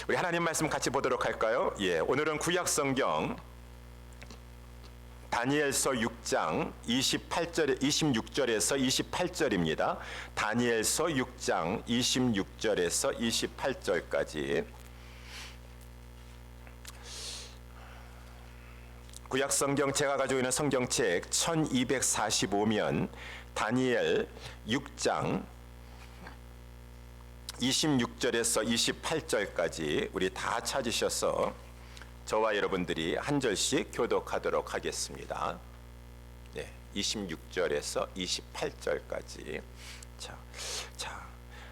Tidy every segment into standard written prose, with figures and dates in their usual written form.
우리 하나님 말씀 같이 보도록 할까요? 예, 오늘은 구약 성경 다니엘서 6장 26절에서 28절입니다. 다니엘서 6장 26절에서 28절까지. 구약 성경 제가 가지고 있는 성경책 1245면 다니엘 6장 26절에서 28절까지 우리 다 찾으셔서 저와 여러분들이 한 절씩 교독하도록 하겠습니다. 네, 26절에서 28절까지.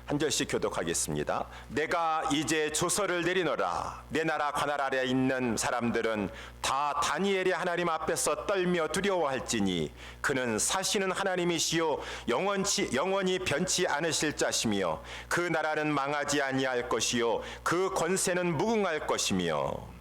한 절씩 교독하겠습니다. 내가 이제 조서를 내리노라. 내 나라 관할 아래 있는 사람들은 다 다니엘의 하나님 앞에서 떨며 두려워할지니 그는 사시는 하나님이시요 영원히 변치 않으실 자시며 그 나라는 망하지 아니할 것이요 그 권세는 무궁할 것이며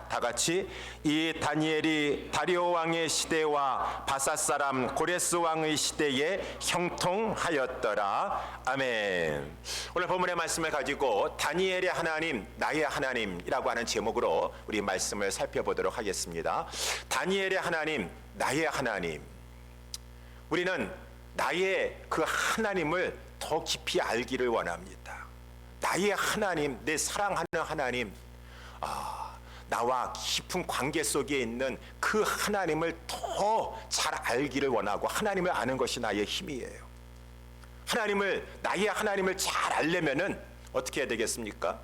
다같이 이 다니엘이 다리오 왕의 시대와 바사 사람 고레스 왕의 시대에 형통하였더라. 아멘. 오늘 본문의 말씀을 가지고 다니엘의 하나님, 나의 하나님이라고 하는 제목으로 우리 말씀을 살펴보도록 하겠습니다. 다니엘의 하나님, 나의 하나님. 우리는 나의 그 하나님을 더 깊이 알기를 원합니다. 나의 하나님, 내 사랑하는 하나님, 나와 깊은 관계 속에 있는 그 하나님을 더 잘 알기를 원하고 하나님을 아는 것이 나의 힘이에요. 나의 하나님을 잘 알려면은 어떻게 해야 되겠습니까?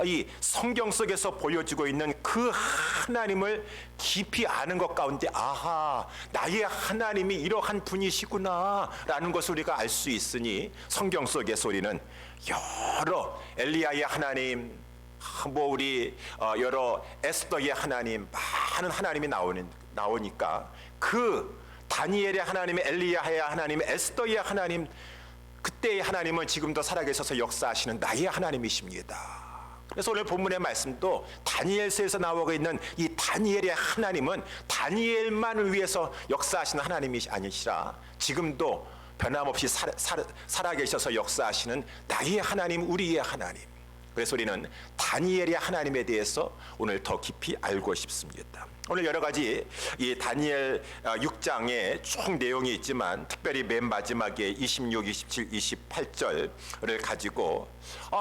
이 성경 속에서 보여주고 있는 그 하나님을 깊이 아는 것 가운데 나의 하나님이 이러한 분이시구나 라는 것을 우리가 알 수 있으니 성경 속에서 우리는 여러 엘리야의 하나님, 우리 여러 에스더의 하나님, 많은 하나님이 나오니까 그 다니엘의 하나님, 엘리야의 하나님, 에스더의 하나님, 그때의 하나님은 지금도 살아계셔서 역사하시는 나의 하나님이십니다. 그래서 오늘 본문의 말씀도 다니엘서에서 나오고 있는 이 다니엘의 하나님은 다니엘만을 위해서 역사하시는 하나님이 아니시라 지금도 변함없이 살아계셔서 역사하시는 나의 하나님, 우리의 하나님. 그래서 우리는 다니엘의 하나님에 대해서 오늘 더 깊이 알고 싶습니다. 오늘 여러 가지 이 다니엘 6장에 쭉 내용이 있지만 특별히 맨 마지막에 26, 27, 28절을 가지고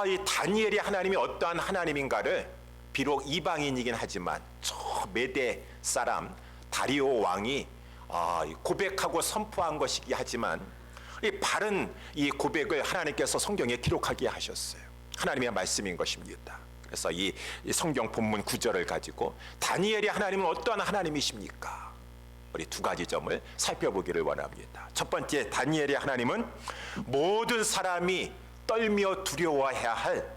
이 다니엘의 하나님이 어떠한 하나님인가를 비록 이방인이긴 하지만 저 메대 사람 다리오 왕이 고백하고 선포한 것이기 하지만 이 바른 이 고백을 하나님께서 성경에 기록하게 하셨어요. 하나님의 말씀인 것입니다. 그래서 이 성경 본문 구절을 가지고 다니엘의 하나님은 어떠한 하나님이십니까? 우리 두 가지 점을 살펴보기를 원합니다. 첫 번째, 다니엘의 하나님은 모든 사람이 떨며 두려워해야 할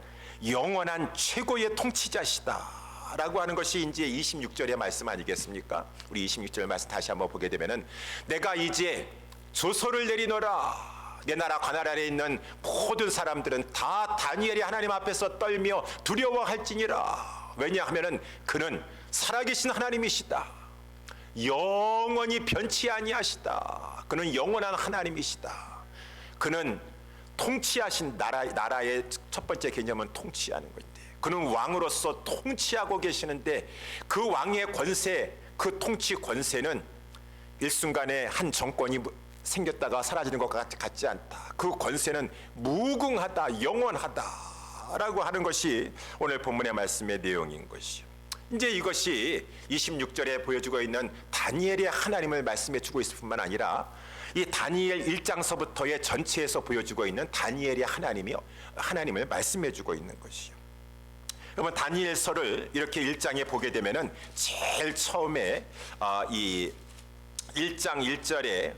영원한 최고의 통치자시다 라고 하는 것이 이제 26절의 말씀 아니겠습니까? 우리 26절 말씀 다시 한번 보게 되면은 내가 이제 조서를 내리노라. 내 나라 관할 아래 있는 모든 사람들은 다 다니엘이 하나님 앞에서 떨며 두려워할지니라. 왜냐하면은 그는 살아계신 하나님이시다. 영원히 변치 아니하시다. 그는 영원한 하나님이시다. 그는 통치하신 나라의 첫 번째 개념은 통치하는 건데, 그는 왕으로서 통치하고 계시는데 그 왕의 권세, 그 통치 권세는 일순간에 한 정권이 생겼다가 사라지는 것 같지 않다. 그 권세는 무궁하다, 영원하다라고 하는 것이 오늘 본문의 말씀의 내용인 것이요. 이제 이것이 26절에 보여주고 있는 다니엘의 하나님을 말씀해 주고 있을 뿐만 아니라 이 다니엘 1장서부터의 전체에서 보여주고 있는 다니엘의 하나님을 말씀해 주고 있는 것이요. 그러면 다니엘서를 이렇게 1장에 보게 되면은 제일 처음에 이 1장 1절에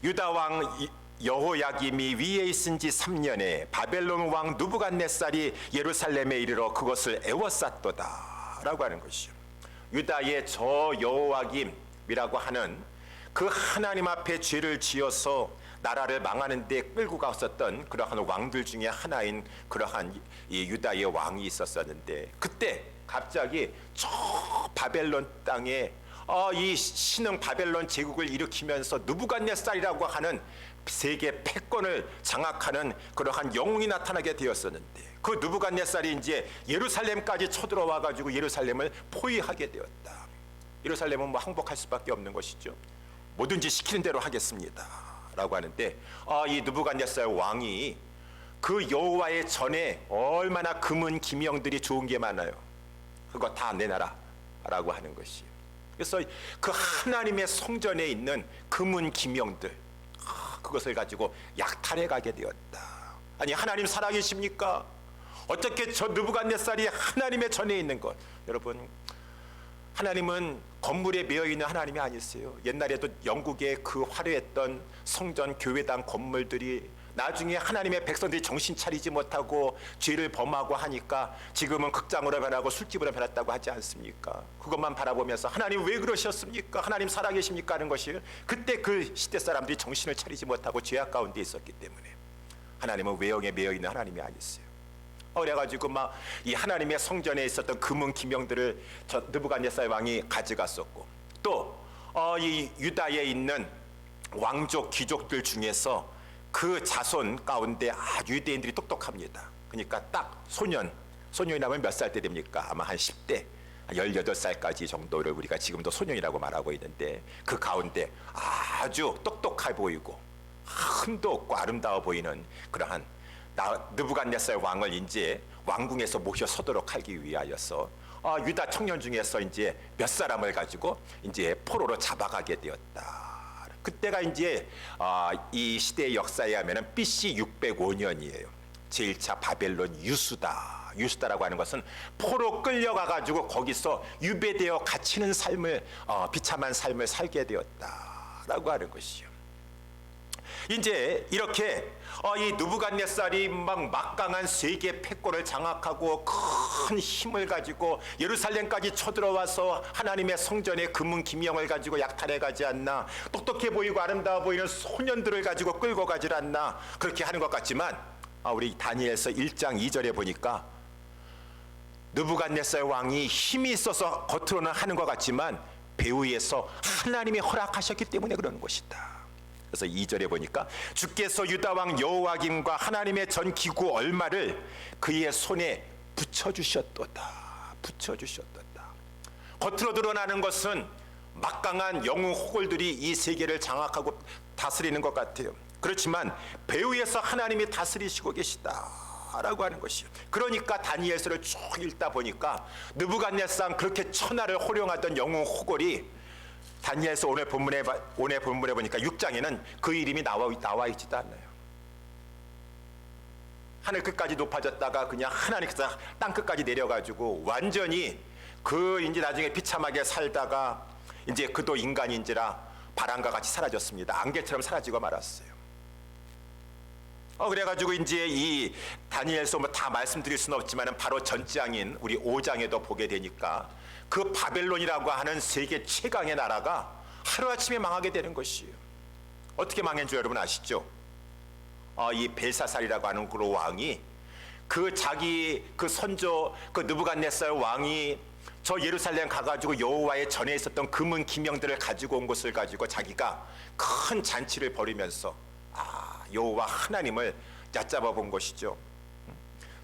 유다 왕 여호야김이 위에 있은 지 3년에 바벨론 왕 느부갓네살이 예루살렘에 이르러 그것을 에워쌌도다 라고 하는 것이요. 유다의 저 여호야김이라고 하는 그 하나님 앞에 죄를 지어서 나라를 망하는 데 끌고 갔었던 그러한 왕들 중에 하나인 그러한 이 유다의 왕이 있었었는데, 그때 갑자기 저 바벨론 땅에 이 신흥 바벨론 제국을 일으키면서 느부갓네살이라고 하는 세계 패권을 장악하는 그러한 영웅이 나타나게 되었었는데, 그 느부갓네살이 이제 예루살렘까지 쳐들어와 가지고 예루살렘을 포위하게 되었다. 예루살렘은 뭐 항복할 수밖에 없는 것이죠. 뭐든지 시키는 대로 하겠습니다 라고 하는데, 이 느부갓네살 왕이 그 여호와의 전에 얼마나 금은 기명들이 좋은 게 많아요. 그거 다 내놔라 라고 하는 것이에요. 그래서 그 하나님의 성전에 있는 금은 기명들, 그것을 가지고 약탈해 가게 되었다. 아니, 하나님 살아계십니까? 어떻게 저 느부갓네살이 하나님의 전에 있는 것? 여러분, 하나님은 건물에 매여있는 하나님이 아니세요. 옛날에도 영국의 그 화려했던 성전 교회당 건물들이 나중에 하나님의 백성들이 정신 차리지 못하고 죄를 범하고 하니까 지금은 극장으로 변하고 술집으로 변했다고 하지 않습니까? 그것만 바라보면서 하나님 왜 그러셨습니까? 하나님 살아계십니까? 하는 것이, 그때 그 시대 사람들이 정신을 차리지 못하고 죄악 가운데 있었기 때문에. 하나님은 외형에 매여있는 하나님이 아니세요. 그래가지고 막 이 하나님의 성전에 있었던 금은 기명들을 저 느부갓네살 왕이 가져갔었고, 또 이 유다에 있는 왕족 귀족들 중에서 그 자손 가운데 유대인들이 똑똑합니다. 그러니까 딱 소년이라면 몇 살 때 됩니까? 아마 한 10대 18살까지 정도를 우리가 지금도 소년이라고 말하고 있는데, 그 가운데 아주 똑똑해 보이고 힘도 없고 아름다워 보이는 그러한 느부갓네살 왕을 이제 왕궁에서 모셔서도록 하기 위하여서 유다 청년 중에서 이제 몇 사람을 가지고 이제 포로로 잡아가게 되었다. 그때가 이제 이 시대의 역사에 하면은 BC 605년이에요. 제1차 바벨론 유수다라고 하는 것은 포로 끌려가 가지고 거기서 유배되어 갇히는 삶을 비참한 삶을 살게 되었다라고 하는 것이요. 이제 이렇게 이 느부갓네살이 막강한 세계 패권을 장악하고 큰 힘을 가지고 예루살렘까지 쳐들어와서 하나님의 성전의 금은 기명을 가지고 약탈해 가지 않나, 똑똑해 보이고 아름다워 보이는 소년들을 가지고 끌고 가질 않나, 그렇게 하는 것 같지만 우리 다니엘서 1장 2절에 보니까 느부갓네살 왕이 힘이 있어서 겉으로는 하는 것 같지만 배후에서 하나님이 허락하셨기 때문에 그러는 것이다. 그래서 2절에 보니까 주께서 유다왕 여호와김과 하나님의 전 기구 얼마를 그의 손에 붙여주셨도다. 겉으로 드러나는 것은 막강한 영웅 호골들이 이 세계를 장악하고 다스리는 것 같아요. 그렇지만 배후에서 하나님이 다스리시고 계시다라고 하는 것이요. 그러니까 다니엘서를 쭉 읽다 보니까 느부갓네살 그렇게 천하를 호령하던 영웅 호골이 다니엘서 오늘 본문에 보니까 6장에는 그 이름이 나와 있지도 않아요. 하늘 끝까지 높아졌다가 그냥 하나님께서 땅 끝까지 내려가지고 완전히 그 이제 나중에 비참하게 살다가 이제 그도 인간인지라 바람과 같이 사라졌습니다. 안개처럼 사라지고 말았어요. 그래가지고 이제 이 다니엘서 다 말씀드릴 수는 없지만 바로 전장인 우리 5장에도 보게 되니까 그 바벨론이라고 하는 세계 최강의 나라가 하루아침에 망하게 되는 것이에요. 어떻게 망한 줄 여러분 아시죠? 이 벨사살이라고 하는 그 왕이 자기 선조 느부갓네살 왕이 저 예루살렘 가가지고 여호와의 전에 있었던 금은 기명들을 가지고 온 것을 가지고 자기가 큰 잔치를 벌이면서 여호와 하나님을 얕잡아 본 것이죠.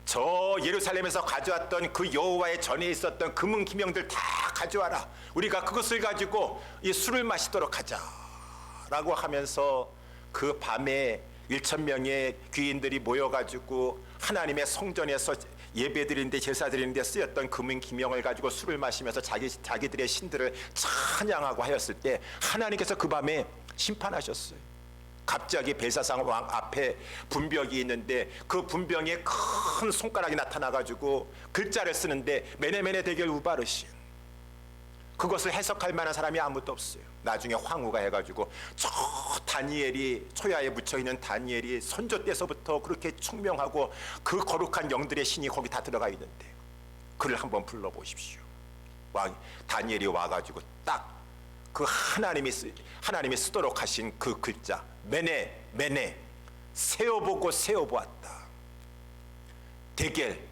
저 예루살렘에서 가져왔던 그 여호와의 전에 있었던 금은 기명들 다 가져와라. 우리가 그것을 가지고 이 술을 마시도록 하자라고 하면서 그 밤에 1,000명의 귀인들이 모여가지고 하나님의 성전에서 예배드리는데 제사드리는데 쓰였던 금은 기명을 가지고 술을 마시면서 자기들의 신들을 찬양하고 하였을 때 하나님께서 그 밤에 심판하셨어요. 갑자기 벨사살 왕 앞에 분벽이 있는데 그 분병에 큰 손가락이 나타나가지고 글자를 쓰는데 메네메네 대결 우바르신, 그것을 해석할 만한 사람이 아무도 없어요. 나중에 황후가 해가지고 저 다니엘이 초야에 묻혀있는 다니엘이 선조 때서부터 그렇게 총명하고 그 거룩한 영들의 신이 거기 다 들어가 있는데 그를 한번 불러보십시오. 다니엘이 와가지고 딱 그 하나님이 쓰도록 하신 그 글자 메네 메네 세어보고 세어보았다. 대겔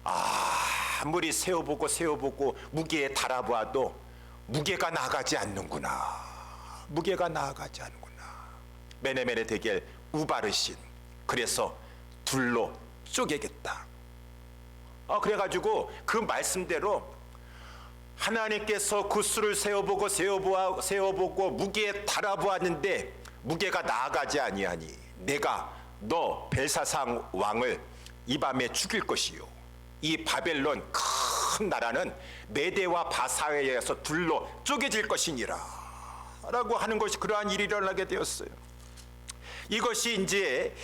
아무리 세어보고 세어보고 무게에 달아보아도 무게가 나가지 않는구나. 무게가 나가지 않는구나. 메네 대겔 우바르신 그래서 둘로 쪼개겠다. 그래가지고 그 말씀대로 하나님께서 그 수를 세어보고 무게에 달아보았는데 무게가 나아가지 아니하니 내가 너 벨사상 왕을 이 밤에 죽일 것이요 이 바벨론 큰 나라는 메대와 바사에 의해서 둘로 쪼개질 것이니라 라고 하는 것이 그러한 일이 일어나게 되었어요. 이것이 이제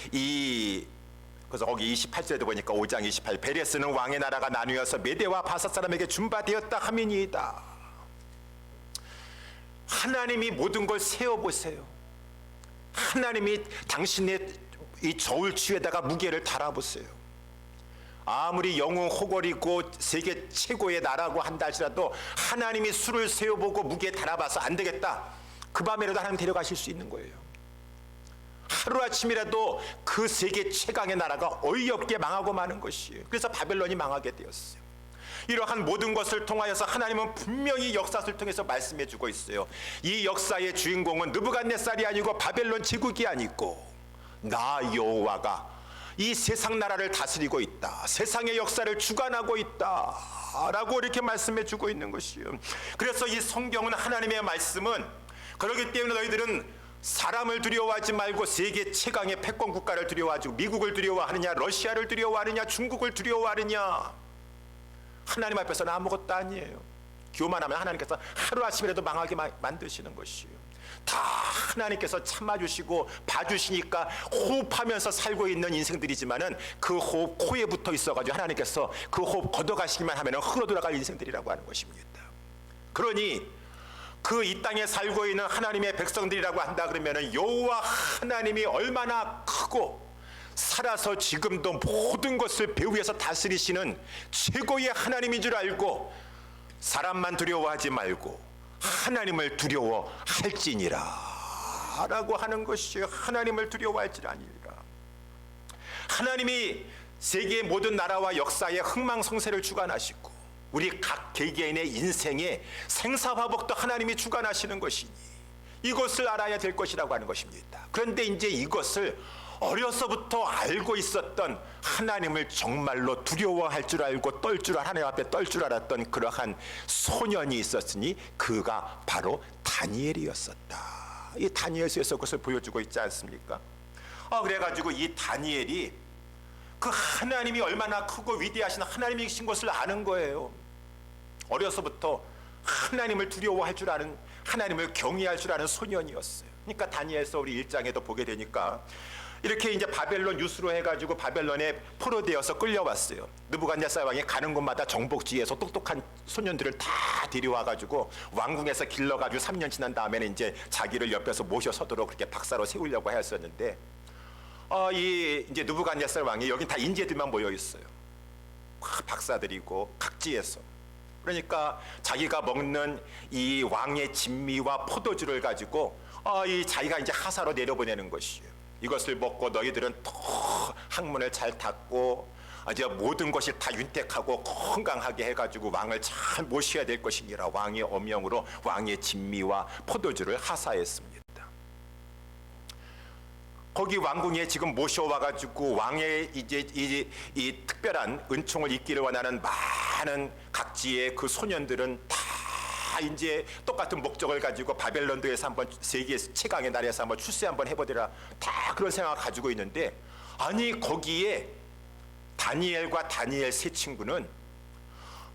그래서 거기 28절에도 보니까 5장 28 베레스는 왕의 나라가 나누어서 메대와 바사 사람에게 준바되었다 하미니이다. 하나님이 모든 걸 세어보세요. 하나님이 당신의 이 저울추에다가 무게를 달아보세요. 아무리 영웅 호걸이고 세계 최고의 나라고 한다 할지라도 하나님이 수를 세어보고 무게에 달아봐서 안 되겠다. 그 밤에라도 하나님 데려가실 수 있는 거예요. 하루아침이라도 그 세계 최강의 나라가 어이없게 망하고 마는 것이에요. 그래서 바벨론이 망하게 되었어요. 이러한 모든 것을 통하여서 하나님은 분명히 역사를 통해서 말씀해 주고 있어요. 이 역사의 주인공은 느부갓네살이 아니고 바벨론 제국이 아니고 나 여호와가 이 세상 나라를 다스리고 있다. 세상의 역사를 주관하고 있다 라고 이렇게 말씀해 주고 있는 것이에요. 그래서 이 성경은 하나님의 말씀은 그렇기 때문에 너희들은 사람을 두려워하지 말고 세계 최강의 패권 국가를 두려워하지 미국을 두려워하느냐 러시아를 두려워하느냐 중국을 두려워하느냐. 하나님 앞에서는 아무것도 아니에요. 교만하면 하나님께서 하루아침이라도 망하게 만드시는 것이에요. 다 하나님께서 참아주시고 봐주시니까 호흡하면서 살고 있는 인생들이지만은 그 호흡 코에 붙어 있어가지고 하나님께서 그 호흡 걷어가시기만 하면 흘러 돌아갈 인생들이라고 하는 것입니다. 그러니 그 이 땅에 살고 있는 하나님의 백성들이라고 한다 그러면은 여호와 하나님이 얼마나 크고 살아서 지금도 모든 것을 배후 위에서 다스리시는 최고의 하나님인 줄 알고 사람만 두려워하지 말고 하나님을 두려워할지니라 라고 하는 것이 하나님을 두려워할지 아니라. 하나님이 세계의 모든 나라와 역사의 흥망성쇠를 주관하시고 우리 각 개개인의 인생의 생사화복도 하나님이 주관하시는 것이니 이것을 알아야 될 것이라고 하는 것입니다. 그런데 이제 이것을 어려서부터 알고 있었던 하나님을 정말로 두려워할 줄 알고 하나님 앞에 떨 줄 알았던 그러한 소년이 있었으니 그가 바로 다니엘이었었다. 이 다니엘서에서 그것을 보여주고 있지 않습니까? 그래가지고 이 다니엘이 그 하나님이 얼마나 크고 위대하신 하나님이신 것을 아는 거예요. 어려서부터 하나님을 두려워할 줄 아는, 하나님을 경외할 줄 아는 소년이었어요. 그러니까 다니엘서 우리 1장에도 보게 되니까 이렇게 이제 바벨론 유수로 해가지고 바벨론에 포로되어서 끌려왔어요. 느부갓네살 왕이 가는 곳마다 정복지에서 똑똑한 소년들을 다 데려와가지고 왕궁에서 길러가지고 3년 지난 다음에는 이제 자기를 옆에서 모셔서도록 그렇게 박사로 세우려고 하였었는데 이 이제 느부갓네살 왕이 여기 다 인재들만 모여 있어요. 박사들이고 각지에서. 그러니까 자기가 먹는 이 왕의 진미와 포도주를 가지고 이 자기가 이제 하사로 내려보내는 것이에요. 이것을 먹고 너희들은 더 학문을 잘 닦고 이제 모든 것이 다 윤택하고 건강하게 해가지고 왕을 잘 모셔야 될 것이니라. 왕의 어명으로 왕의 진미와 포도주를 하사했습니다. 거기 왕궁에 지금 모셔와가지고 왕의 이제 이 특별한 은총을 입기를 원하는 많은 각지의 그 소년들은 다 이제 똑같은 목적을 가지고 바벨론도에서 한번 세계 최강의 나라에서 한번 출세 한번 해보더라. 다 그런 생각을 가지고 있는데 아니 거기에 다니엘과 다니엘 세 친구는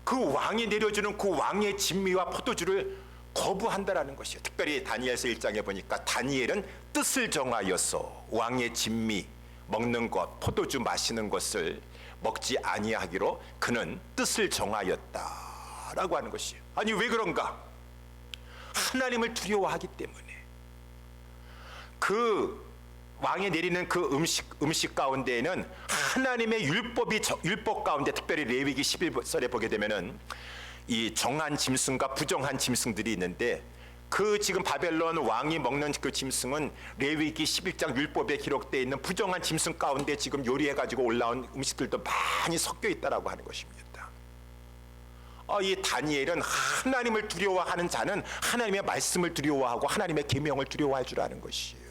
그 왕이 내려주는 그 왕의 진미와 포도주를 거부한다라는 것이에요. 특별히 다니엘서 1장에 보니까 다니엘은 뜻을 정하여서 왕의 진미 먹는 것, 포도주 마시는 것을 먹지 아니하기로 그는 뜻을 정하였다라고 하는 것이에요. 아니 왜 그런가? 하나님을 두려워하기 때문에. 그 왕이 내리는 그 음식 가운데에는 하나님의 율법 가운데 특별히 레위기 11절에 보게 되면은 이 정한 짐승과 부정한 짐승들이 있는데 그 지금 바벨론 왕이 먹는 그 짐승은 레위기 11장 율법에 기록되어 있는 부정한 짐승 가운데 지금 요리해가지고 올라온 음식들도 많이 섞여 있다라고 하는 것입니다. 이 다니엘은 하나님을 두려워하는 자는 하나님의 말씀을 두려워하고 하나님의 계명을 두려워할 줄 아는 것이에요.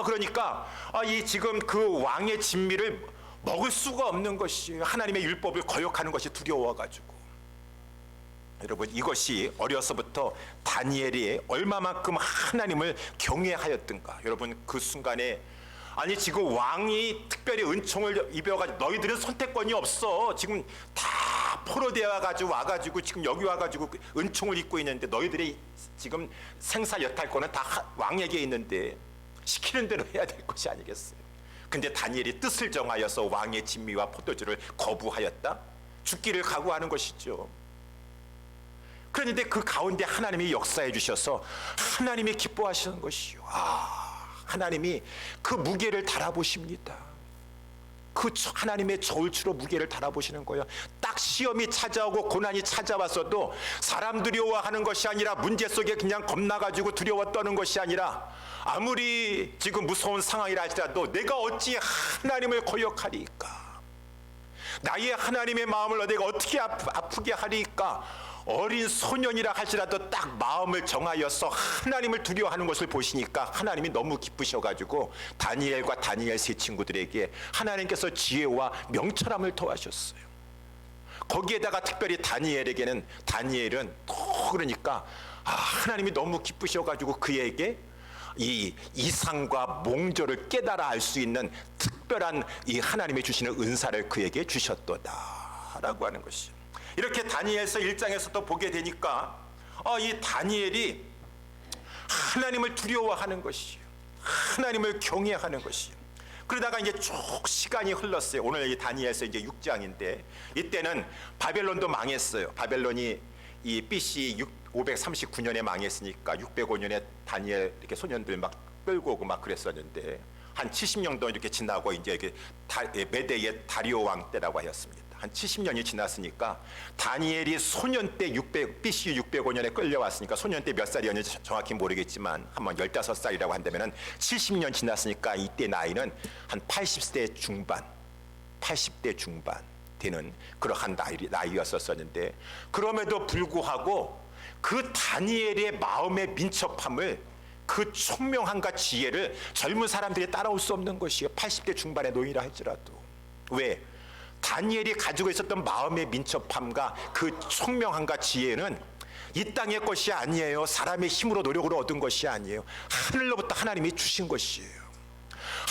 그러니까 이 지금 그 왕의 진미를 먹을 수가 없는 것이에요. 하나님의 율법을 거역하는 것이 두려워가지고. 여러분, 이것이 어려서부터 다니엘이 얼마만큼 하나님을 경외하였던가. 여러분, 그 순간에 아니 지금 왕이 특별히 은총을 입혀가지고 너희들은 선택권이 없어. 지금 다 포로되어 가지고 와가지고 지금 여기 와가지고 은총을 입고 있는데 너희들이 지금 생사 여탈권은 다 왕에게 있는데 시키는 대로 해야 될 것이 아니겠어요. 근데 다니엘이 뜻을 정하여서 왕의 진미와 포도주를 거부하였다. 죽기를 각오하는 것이죠. 그런데 그 가운데 하나님이 역사해 주셔서 하나님이 기뻐하시는 것이요. 하나님이 그 무게를 달아보십니다. 그 하나님의 저울추로 무게를 달아보시는 거예요. 딱 시험이 찾아오고 고난이 찾아왔어도 사람 두려워하는 것이 아니라 문제 속에 그냥 겁나가지고 두려워 떠는 것이 아니라 아무리 지금 무서운 상황이라 할지라도 내가 어찌 하나님을 거역하리까? 나의 하나님의 마음을 내가 어떻게 아프게 하리까? 어린 소년이라 할지라도 딱 마음을 정하여서 하나님을 두려워하는 것을 보시니까 하나님이 너무 기쁘셔가지고 다니엘과 다니엘 세 친구들에게 하나님께서 지혜와 명철함을 더하셨어요. 거기에다가 특별히 다니엘은 또 그러니까 하나님이 너무 기쁘셔가지고 그에게 이 이상과 몽조를 깨달아 알 수 있는 특별한 이 하나님이 주시는 은사를 그에게 주셨도다라고 하는 것이죠. 이렇게 다니엘서 1장에서도 보게 되니까 이 다니엘이 하나님을 두려워하는 것이에요. 하나님을 경외하는 것이에요. 그러다가 이제 쭉 시간이 흘렀어요. 오늘 이 다니엘서 이제 6장인데 이때는 바벨론도 망했어요. 바벨론이 이 BC 539년에 망했으니까 605년에 다니엘 이렇게 소년들 막 끌고 오고 막 그랬었는데 한 70년도 이렇게 지나고 이제 메대의 다리오 왕 때라고 하였습니다. 한 70년이 지났으니까 다니엘이 소년 때 BC 605년에 끌려왔으니까 소년 때 몇 살이었는지 정확히 모르겠지만 한번 15살이라고 한다면 70년 지났으니까 이때 나이는 한 80대 중반 되는 그러한 나이였었는데 그럼에도 불구하고 그 다니엘의 마음의 민첩함을 그 총명함과 지혜를 젊은 사람들이 따라올 수 없는 것이에요. 80대 중반의 노인이라 할지라도. 왜? 다니엘이 가지고 있었던 마음의 민첩함과 그 총명함과 지혜는 이 땅의 것이 아니에요. 사람의 힘으로 노력으로 얻은 것이 아니에요. 하늘로부터 하나님이 주신 것이에요.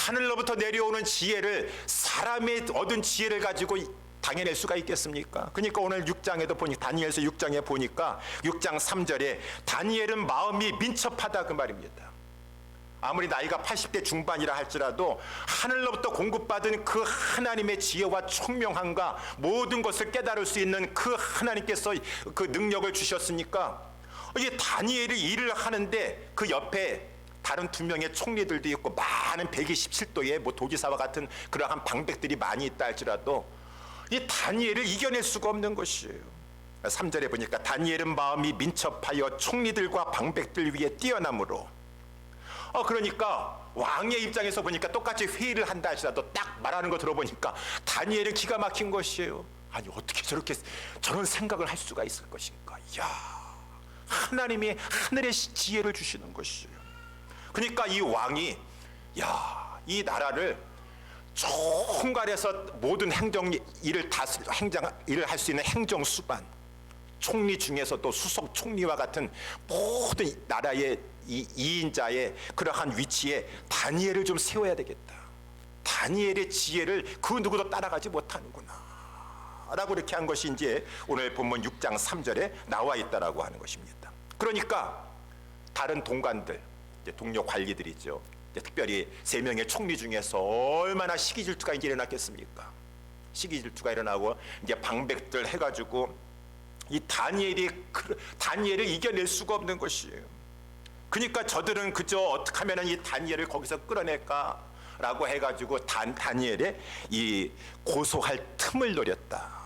하늘로부터 내려오는 지혜를 사람의 얻은 지혜를 가지고 당해낼 수가 있겠습니까? 그러니까 오늘 6장에도 보니까 다니엘서 6장에 보니까 6장 3절에 다니엘은 마음이 민첩하다 그 말입니다. 아무리 나이가 80대 중반이라 할지라도 하늘로부터 공급받은 그 하나님의 지혜와 총명함과 모든 것을 깨달을 수 있는 그 하나님께서 그 능력을 주셨으니까 이게 다니엘이 일을 하는데 그 옆에 다른 2명의 총리들도 있고 많은 127도의 뭐 도지사와 같은 그러한 방백들이 많이 있다 할지라도 이 다니엘을 이겨낼 수가 없는 것이에요. 3절에 보니까 다니엘은 마음이 민첩하여 총리들과 방백들 위에 뛰어남으로 그러니까 왕의 입장에서 보니까 똑같이 회의를 한다 할지라도 딱 말하는 거 들어보니까 다니엘은 기가 막힌 것이에요. 아니 어떻게 저렇게 저런 생각을 할 수가 있을 것인가. 이야, 하나님이 하늘의 지혜를 주시는 것이에요. 그러니까 이 왕이 이 나라를 총괄해서 모든 행정 일을 할 수 있는 행정수반 총리 중에서도 수석 총리와 같은 모든 나라의 이 2인자의 그러한 위치에 다니엘을 좀 세워야 되겠다. 다니엘의 지혜를 그 누구도 따라가지 못하는구나 라고 이렇게 한 것이 이제 오늘 본문 6장 3절에 나와 있다라고 하는 것입니다. 그러니까 다른 동관들, 동료 관리들이죠. 특별히 3명의 총리 중에서 얼마나 시기 질투가 이제 일어났겠습니까? 시기 질투가 일어나고 이제 방백들 해가지고 이 다니엘을 이겨낼 수가 없는 것이에요. 그러니까 저들은 그저 어떻게 하면 이 다니엘을 거기서 끌어낼까라고 해가지고 다니엘의 이 고소할 틈을 노렸다.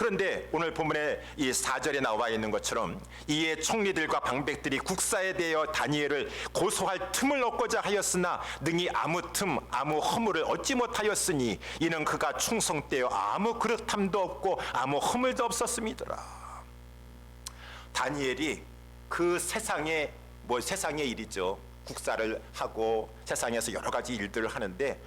그런데 오늘 본문에 이 4절에 나와 있는 것처럼 이에 총리들과 방백들이 국사에 대하여 다니엘을 고소할 틈을 얻고자 하였으나 능히 아무 틈 아무 허물을 얻지 못하였으니 이는 그가 충성되어 아무 그릇함도 없고 아무 허물도 없었음이더라. 다니엘이 그 세상의 세상의 일이죠. 국사를 하고 세상에서 여러 가지 일들을 하는데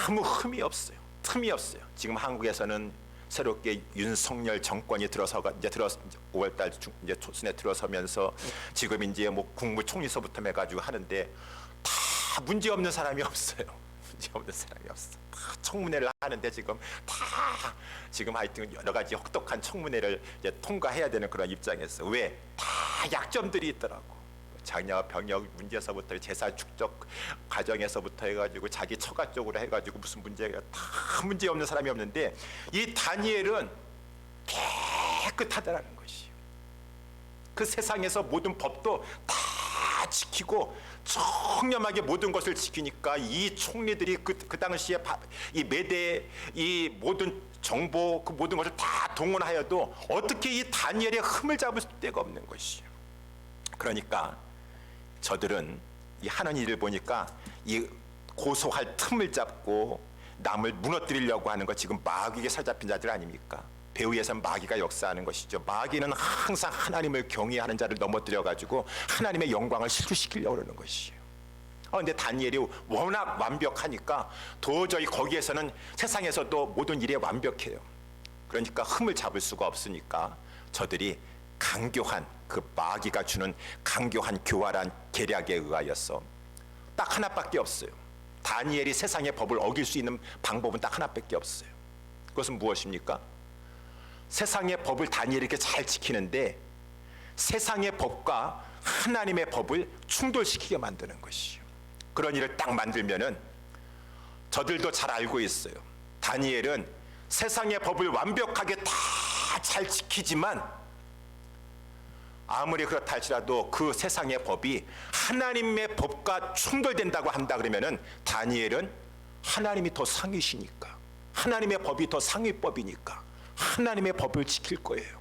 아무 흠이 없어요. 틈이 없어요. 지금 한국에서는 새롭게 윤석열 정권이 들어서가 이제 5월달 이제 초순에 들어서면서 지금 이제 뭐 국무총리서부터 해가지고 하는데 다 문제 없는 사람이 없어요. 문제 없는 사람이 없어. 다 청문회를 하는데 지금 다 지금 하여튼 여러 가지 혹독한 청문회를 이제 통과해야 되는 그런 입장에서 왜 다 약점들이 있더라고. 자녀 병역 문제에서부터 재산 축적 과정에서부터 해가지고 자기 처가 쪽으로 해가지고 무슨 문제가 다 문제 없는 사람이 없는데 이 다니엘은 깨끗하다라는 것이에요. 그 세상에서 모든 법도 다 지키고 청렴하게 모든 것을 지키니까 이 총리들이 그 당시에 이 메대 이 모든 정보 그 모든 것을 다 동원하여도 어떻게 이 다니엘의 흠을 잡을 데가 없는 것이에요. 그러니까 저들은 이 하는 일을 보니까 이 고소할 틈을 잡고 남을 무너뜨리려고 하는 것 지금 마귀에게 사로잡힌 자들 아닙니까? 배후에서는 마귀가 역사하는 것이죠. 마귀는 항상 하나님을 경외하는 자를 넘어뜨려 가지고 하나님의 영광을 실추시키려고 하는 것이에요. 근데 다니엘이 워낙 완벽하니까 도저히 거기에서는 세상에서도 모든 일에 완벽해요. 그러니까 흠을 잡을 수가 없으니까 저들이 강교한 그 마귀가 주는 강교한 교활한 계략에 의하여서 딱 하나밖에 없어요. 다니엘이 세상의 법을 어길 수 있는 방법은 딱 하나밖에 없어요. 그것은 무엇입니까? 세상의 법을 다니엘이 이렇게 잘 지키는데 세상의 법과 하나님의 법을 충돌시키게 만드는 것이에요. 그런 일을 딱 만들면은 저들도 잘 알고 있어요. 다니엘은 세상의 법을 완벽하게 다 잘 지키지만 아무리 그렇다 할지라도 그 세상의 법이 하나님의 법과 충돌된다고 한다 그러면은 다니엘은 하나님이 더 상위시니까 하나님의 법이 더 상위법이니까 하나님의 법을 지킬 거예요.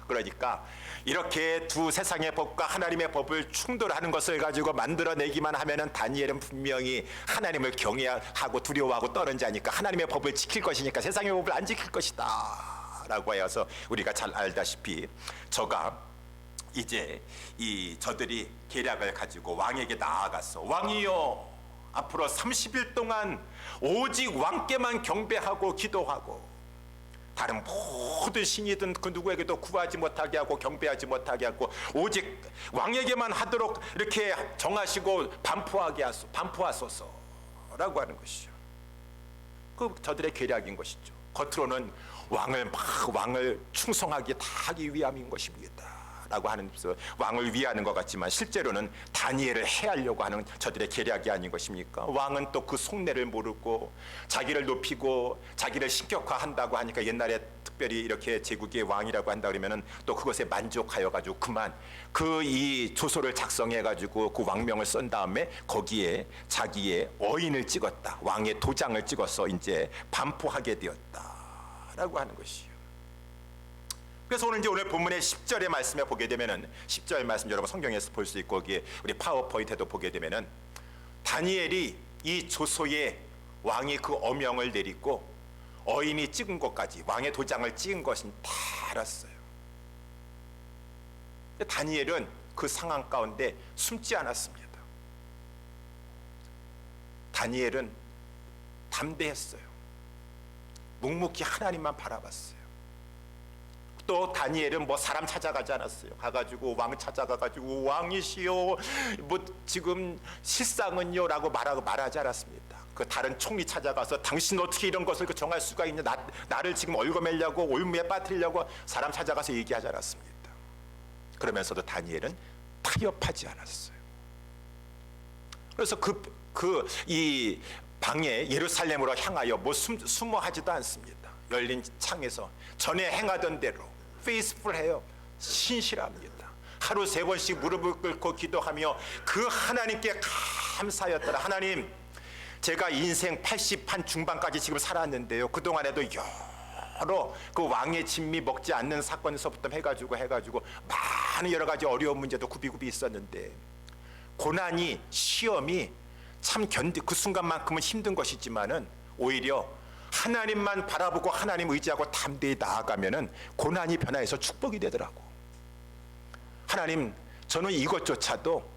그러니까 이렇게 두 세상의 법과 하나님의 법을 충돌하는 것을 가지고 만들어내기만 하면은 다니엘은 분명히 하나님을 경외하고 두려워하고 떠는 자니까 하나님의 법을 지킬 것이니까 세상의 법을 안 지킬 것이다 라고 하여서 우리가 잘 알다시피 저가 이제 이 저들이 계략을 가지고 왕에게 나아가서 왕이여 앞으로 30일 동안 오직 왕께만 경배하고 기도하고 다른 모든 신이든 그 누구에게도 구하지 못하게 하고 경배하지 못하게 하고 오직 왕에게만 하도록 이렇게 정하시고 반포하소서라고 하는 것이죠. 그 저들의 계략인 것이죠. 겉으로는 왕을 충성하게 다 하기 위함인 것입니다 라고 하면서 왕을 위하는 것 같지만 실제로는 다니엘을 해하려고 하는 저들의 계략이 아닌 것입니까? 왕은 또 그 속내를 모르고 자기를 높이고 자기를 신격화한다고 하니까 옛날에 특별히 이렇게 제국의 왕이라고 한다 그러면은 또 그것에 만족하여 가지고 그만 그 이 조서를 작성해 가지고 그 왕명을 쓴 다음에 거기에 자기의 어인을 찍었다, 왕의 도장을 찍어서 이제 반포하게 되었다라고 하는 것이요. 그래서 오늘 본문의 10절의 말씀에 보게 되면은 10절 말씀 여러분 성경에서 볼 수 있고 거기에 우리 파워포인트에도 보게 되면은 다니엘이 이 조서에 왕이 그 어명을 내리고 어인이 찍은 것까지 왕의 도장을 찍은 것은 다 알았어요. 다니엘은 그 상황 가운데 숨지 않았습니다. 다니엘은 담대했어요. 묵묵히 하나님만 바라봤어요. 또 다니엘은 뭐 사람 찾아가지 않았어요. 가가지고 왕 찾아가가지고 왕이시여 뭐 지금 실상은요 라고 말하지 않았습니다. 그 다른 총리 찾아가서 당신 어떻게 이런 것을 정할 수가 있냐, 나를 지금 얽어매려고 올무에 빠뜨리려고 사람 찾아가서 얘기하지 않았습니다. 그러면서도 다니엘은 타협하지 않았어요. 그래서 이 방에 예루살렘으로 향하여 뭐 숨어하지도 않습니다. 열린 창에서 전에 행하던 대로 페이스풀해요. 신실합니다. 하루 3번씩 무릎을 꿇고 기도하며 그 하나님께 감사하였더라. 하나님, 제가 인생 80한 중반까지 지금 살았는데요. 그동안에도 여러 그 왕의 진미 먹지 않는 사건에서부터 해가지고 많은 여러 가지 어려운 문제도 굽이굽이 있었는데, 고난이, 시험이 참 그 순간만큼은 힘든 것이지만은 오히려 하나님만 바라보고 하나님 의지하고 담대히 나아가면은 고난이 변화해서 축복이 되더라고. 하나님, 저는 이것조차도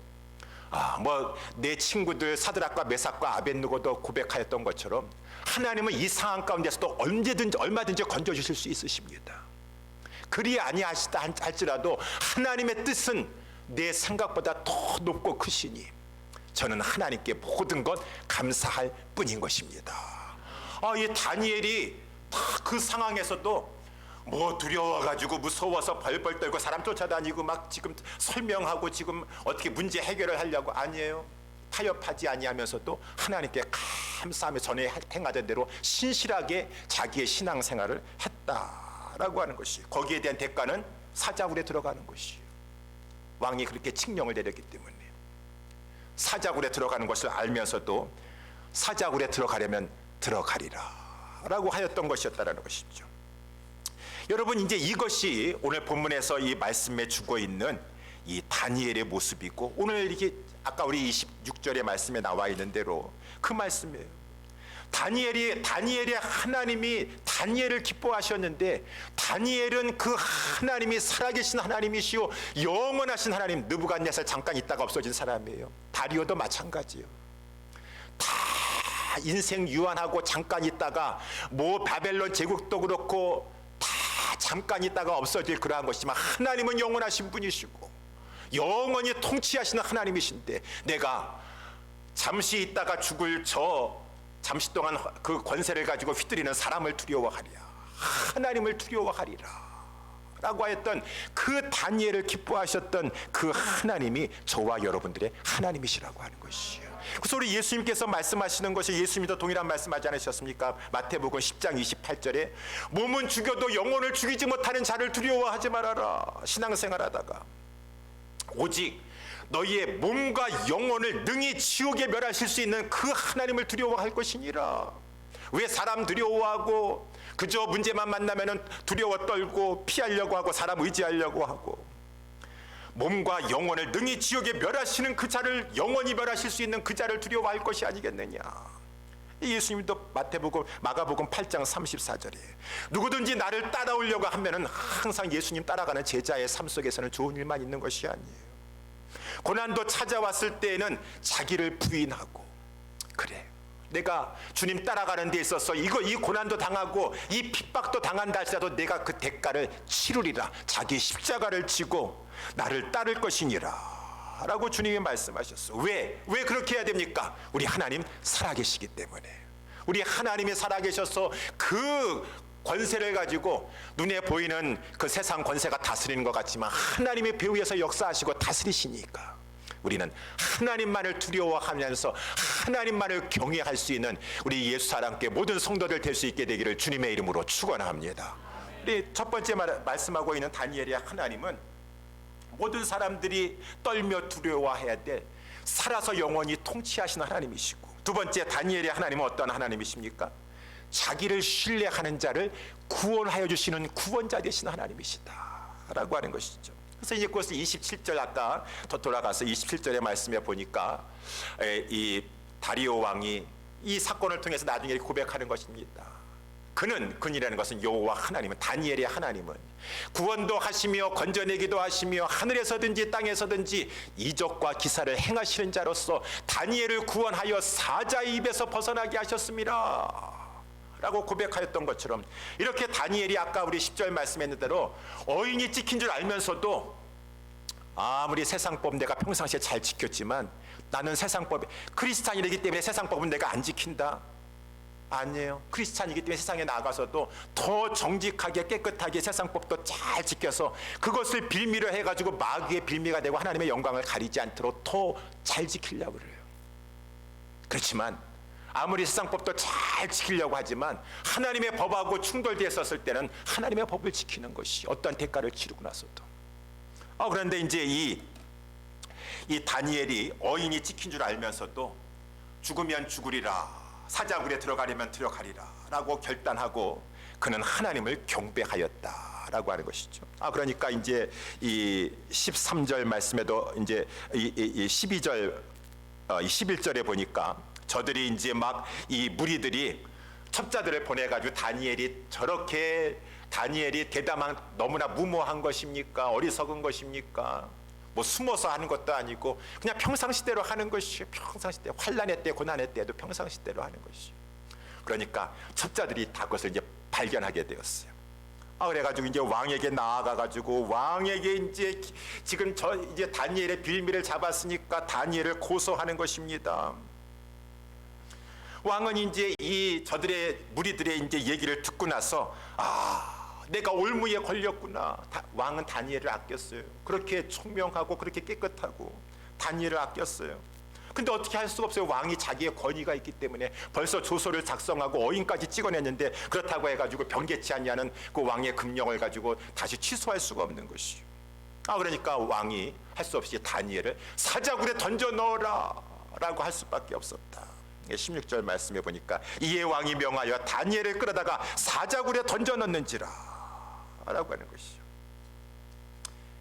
내 친구들 사드락과 메삭과 아벳느고도 고백하였던 것처럼 하나님은 이 상황 가운데서도 얼마든지 건져주실 수 있으십니다. 그리 아니하시다 할지라도 하나님의 뜻은 내 생각보다 더 높고 크시니 저는 하나님께 모든 것 감사할 뿐인 것입니다. 이 다니엘이 다 그 상황에서도 두려워가지고 무서워서 벌벌 떨고 사람 쫓아다니고 막 지금 설명하고 지금 어떻게 문제 해결을 하려고, 아니에요. 타협하지 아니하면서도 하나님께 감사하며 전에 행하던 대로 신실하게 자기의 신앙생활을 했다라고 하는 것이, 거기에 대한 대가는 사자굴에 들어가는 것이에요. 왕이 그렇게 칙령을 내렸기 때문에 사자굴에 들어가는 것을 알면서도 사자굴에 들어가려면 들어가리라 라고 하였던 것이었다라는 것이죠. 여러분, 이제 이것이 오늘 본문에서 이 말씀에 주고 있는 이 다니엘의 모습이고, 오늘 이렇게 아까 우리 26절의 말씀에 나와 있는 대로 그 말씀이에요. 다니엘의 하나님이 다니엘을 기뻐하셨는데, 다니엘은 그 하나님이 살아계신 하나님이시오 영원하신 하나님, 느부갓네살 잠깐 있다가 없어진 사람이에요. 다리오도 마찬가지예요. 다 인생 유한하고 잠깐 있다가 바벨론 제국도 그렇고 다 잠깐 있다가 없어질 그러한 것이지만, 하나님은 영원하신 분이시고 영원히 통치하시는 하나님이신데, 내가 잠시 있다가 죽을 잠시 동안 그 권세를 가지고 휘두르는 사람을 두려워하리라, 하나님을 두려워하리라 라고 하였던 그 다니엘을 기뻐하셨던 그 하나님이 저와 여러분들의 하나님이시라고 하는 것이에요. 그래서 우리 예수님께서 말씀하시는 것이, 예수님도 동일한 말씀하지 않으셨습니까? 마태복음 10장 28절에 몸은 죽여도 영혼을 죽이지 못하는 자를 두려워하지 말아라. 신앙생활하다가 오직 너희의 몸과 영혼을 능히 지옥에 멸하실 수 있는 그 하나님을 두려워할 것이니라. 왜 사람 두려워하고 그저 문제만 만나면 두려워 떨고 피하려고 하고 사람 의지하려고 하고, 몸과 영혼을 능히 지옥에 멸하시는 그 자를, 영원히 멸하실 수 있는 그 자를 두려워할 것이 아니겠느냐. 예수님도 마가복음 8장 34절에 누구든지 나를 따라오려고 하면은 항상 예수님 따라가는 제자의 삶 속에서는 좋은 일만 있는 것이 아니에요. 고난도 찾아왔을 때에는 자기를 부인하고, 그래, 내가 주님 따라가는 데 있어서 이 고난도 당하고 이 핍박도 당한다 할지라도 내가 그 대가를 치르리라. 자기 십자가를 지고 나를 따를 것이니라 라고 주님이 말씀하셨어. 왜 그렇게 해야 됩니까? 우리 하나님 살아계시기 때문에. 우리 하나님이 살아계셔서 그 권세를 가지고 눈에 보이는 그 세상 권세가 다스리는 것 같지만 하나님의 배후에서 역사하시고 다스리시니까 우리는 하나님만을 두려워하면서 하나님만을 경외할 수 있는 우리 예수 사랑께 모든 성도들 될 수 있게 되기를 주님의 이름으로 축원합니다. 우리 첫 번째 말씀하고 있는 다니엘의 하나님은 모든 사람들이 떨며 두려워해야 돼 살아서 영원히 통치하시는 하나님이시고, 두 번째 다니엘의 하나님은 어떤 하나님이십니까? 자기를 신뢰하는 자를 구원하여 주시는 구원자 되신 하나님이시다 라고 하는 것이죠. 그래서 이제 그것을 27절, 아까 더 돌아가서 27절의 말씀에 보니까 이 다리오 왕이 이 사건을 통해서 나중에 고백하는 것입니다. 그이라는 것은 여호와 하나님은, 다니엘의 하나님은 구원도 하시며 건져내기도 하시며 하늘에서든지 땅에서든지 이적과 기사를 행하시는 자로서 다니엘을 구원하여 사자의 입에서 벗어나게 하셨습니다 라고 고백하였던 것처럼, 이렇게 다니엘이 아까 우리 10절 말씀했는 대로 어인이 찍힌 줄 알면서도 아무리 세상법 내가 평상시에 잘 지켰지만 나는 세상법에 크리스찬이기 때문에 세상법은 내가 안 지킨다. 아니에요. 크리스찬이기 때문에 세상에 나가서도 더 정직하게 깨끗하게 세상법도 잘 지켜서 그것을 빌미로 해가지고 마귀의 빌미가 되고 하나님의 영광을 가리지 않도록 더 잘 지키려고 그래요. 그렇지만 아무리 세상법도 잘 지키려고 하지만 하나님의 법하고 충돌되었을 때는 하나님의 법을 지키는 것이 어떤 대가를 치르고 나서도. 그런데 이제 이 다니엘이 어인이 찍힌 줄 알면서도 죽으면 죽으리라 사자굴에 들어가려면 들어가리라 라고 결단하고 그는 하나님을 경배하였다라고 하는 것이죠. 그러니까 이제 이 13절 말씀에도 이제 이 12절 11절에 보니까 저들이 이제 막 이 무리들이 첩자들을 보내가지고 다니엘이 대담한 너무나 무모한 것입니까? 어리석은 것입니까? 뭐 숨어서 하는 것도 아니고 그냥 평상시대로 하는 것이요. 평상시대 환난의 때 고난의 때도 평상시대로 하는 것이요. 그러니까 첩자들이 다 그것을 이제 발견하게 되었어요. 그래가지고 이제 왕에게 나아가가지고 왕에게 이제 지금 이제 다니엘의 빌미를 잡았으니까 다니엘을 고소하는 것입니다. 왕은 이제 저들의 무리들의 이제 얘기를 듣고 나서 내가 올무에 걸렸구나. 왕은 다니엘을 아꼈어요. 그렇게 총명하고 그렇게 깨끗하고 다니엘을 아꼈어요. 근데 어떻게 할 수가 없어요. 왕이 자기의 권위가 있기 때문에 벌써 조서를 작성하고 어인까지 찍어냈는데 그렇다고 해가지고 변개치 아니하는 그 왕의 금령을 가지고 다시 취소할 수가 없는 것이요. 그러니까 왕이 할 수 없이 다니엘을 사자굴에 던져 넣어라 라고 할 수밖에 없었다. 16절 말씀해 보니까 이에 왕이 명하여 다니엘을 끌어다가 사자굴에 던져 넣는지라 라고 하는 것이죠.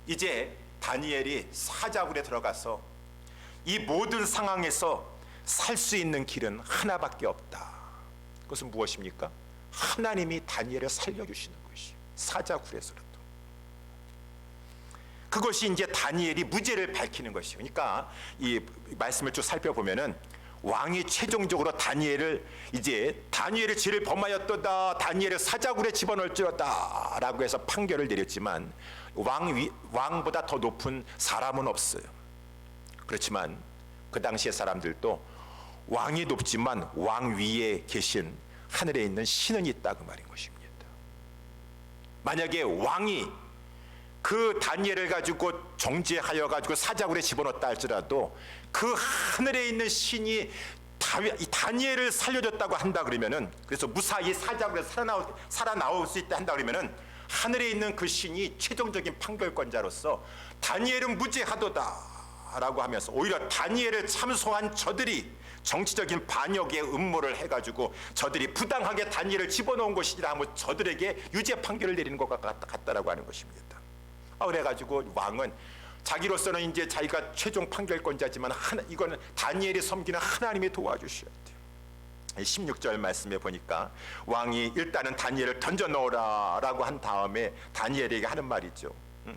이제 다니엘이 사자굴에 들어가서 이 모든 상황에서 살 수 있는 길은 하나밖에 없다. 그것은 무엇입니까? 하나님이 다니엘을 살려주시는 것이 사자굴에서라도. 그것이 이제 다니엘이 무죄를 밝히는 것이요. 그러니까 이 말씀을 쭉 살펴보면은 왕이 최종적으로 다니엘의 죄를 범하였도다, 다니엘을 사자굴에 집어넣을지어다 라고 해서 판결을 내렸지만 왕보다 더 높은 사람은 없어요. 그렇지만 그 당시의 사람들도 왕이 높지만 왕 위에 계신 하늘에 있는 신은 있다 그 말인 것입니다. 만약에 왕이 그 다니엘을 가지고 정죄하여 가지고 사자굴에 집어넣었다 할지라도 그 하늘에 있는 신이 다니엘을 살려줬다고 한다 그러면은, 그래서 무사히 사자굴에서 살아나올 수 있다 한다 그러면은 하늘에 있는 그 신이 최종적인 판결권자로서 다니엘은 무죄하도다 라고 하면서 오히려 다니엘을 참소한 저들이 정치적인 반역의 음모를 해가지고 저들이 부당하게 다니엘을 집어넣은 것이라 하면 저들에게 유죄 판결을 내리는 것 같다라고 하는 것입니다. 그래가지고 왕은 자기로서는 이제 자기가 최종 판결권자지만 이거는 다니엘이 섬기는 하나님이 도와주셔야 돼요. 16절 말씀에 보니까 왕이 일단은 다니엘을 던져 넣어라 라고 한 다음에 다니엘에게 하는 말이죠.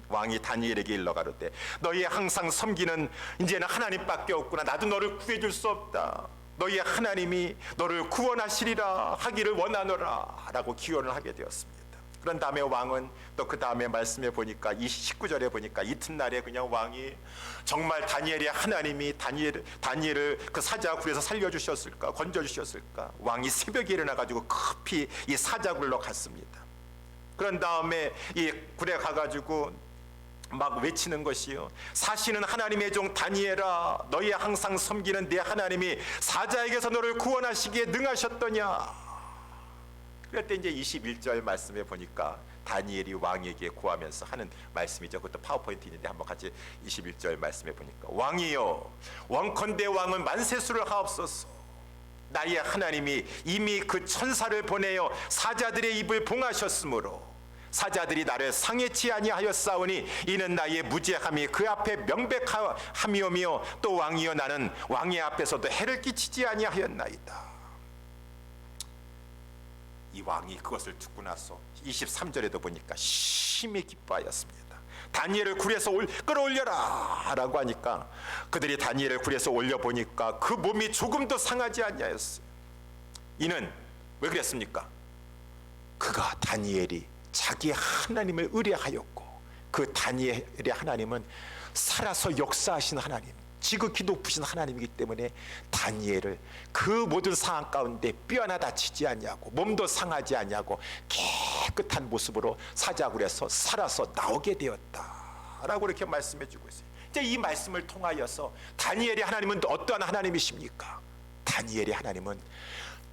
왕이 다니엘에게 일러 가로되 너희 항상 섬기는 이제는 하나님밖에 없구나. 나도 너를 구해줄 수 없다. 너희 하나님이 너를 구원하시리라 하기를 원하노라 라고 기원을 하게 되었습니다. 그런 다음에 왕은 또 그 다음에 말씀해 보니까 19절에 보니까 이튿날에 그냥 왕이 정말 다니엘의 하나님이 다니엘을 그 사자굴에서 살려주셨을까, 건져주셨을까. 왕이 새벽에 일어나가지고 급히 이 사자굴로 갔습니다. 그런 다음에 이 굴에 가가지고 막 외치는 것이요. 사시는 하나님의 종 다니엘아, 너희 항상 섬기는 내 하나님이 사자에게서 너를 구원하시기에 능하셨더냐. 그때 이제 21절 말씀에 보니까 다니엘이 왕에게 구하면서 하는 말씀이죠. 그것도 파워포인트 있는데 한번 같이 21절 말씀에 보니까 왕이여 원컨대 왕은 만세수를 하옵소서. 나의 하나님이 이미 그 천사를 보내어 사자들의 입을 봉하셨으므로 사자들이 나를 상해치 아니하였사오니 이는 나의 무죄함이 그 앞에 명백함이오며 또 왕이여 나는 왕의 앞에서도 해를 끼치지 아니하였나이다. 이 왕이 그것을 듣고 나서 23절에도 보니까 심히 기뻐하였습니다. 다니엘을 굴에서 끌어올려라 라고 하니까 그들이 다니엘을 굴에서 올려보니까 그 몸이 조금도 상하지 아니하였어요. 이는 왜 그랬습니까? 그가 다니엘이 자기 하나님을 의뢰하였고 그 다니엘의 하나님은 살아서 역사하신 하나님, 지극히 높으신 하나님이기 때문에 다니엘을 그 모든 상황 가운데 뼈 하나 다치지 아니하고 몸도 상하지 아니하고 깨끗한 모습으로 사자굴에서 살아서 나오게 되었다라고 이렇게 말씀해 주고 있어요. 이제 이 말씀을 통하여서 다니엘의 하나님은 어떠한 하나님이십니까? 다니엘의 하나님은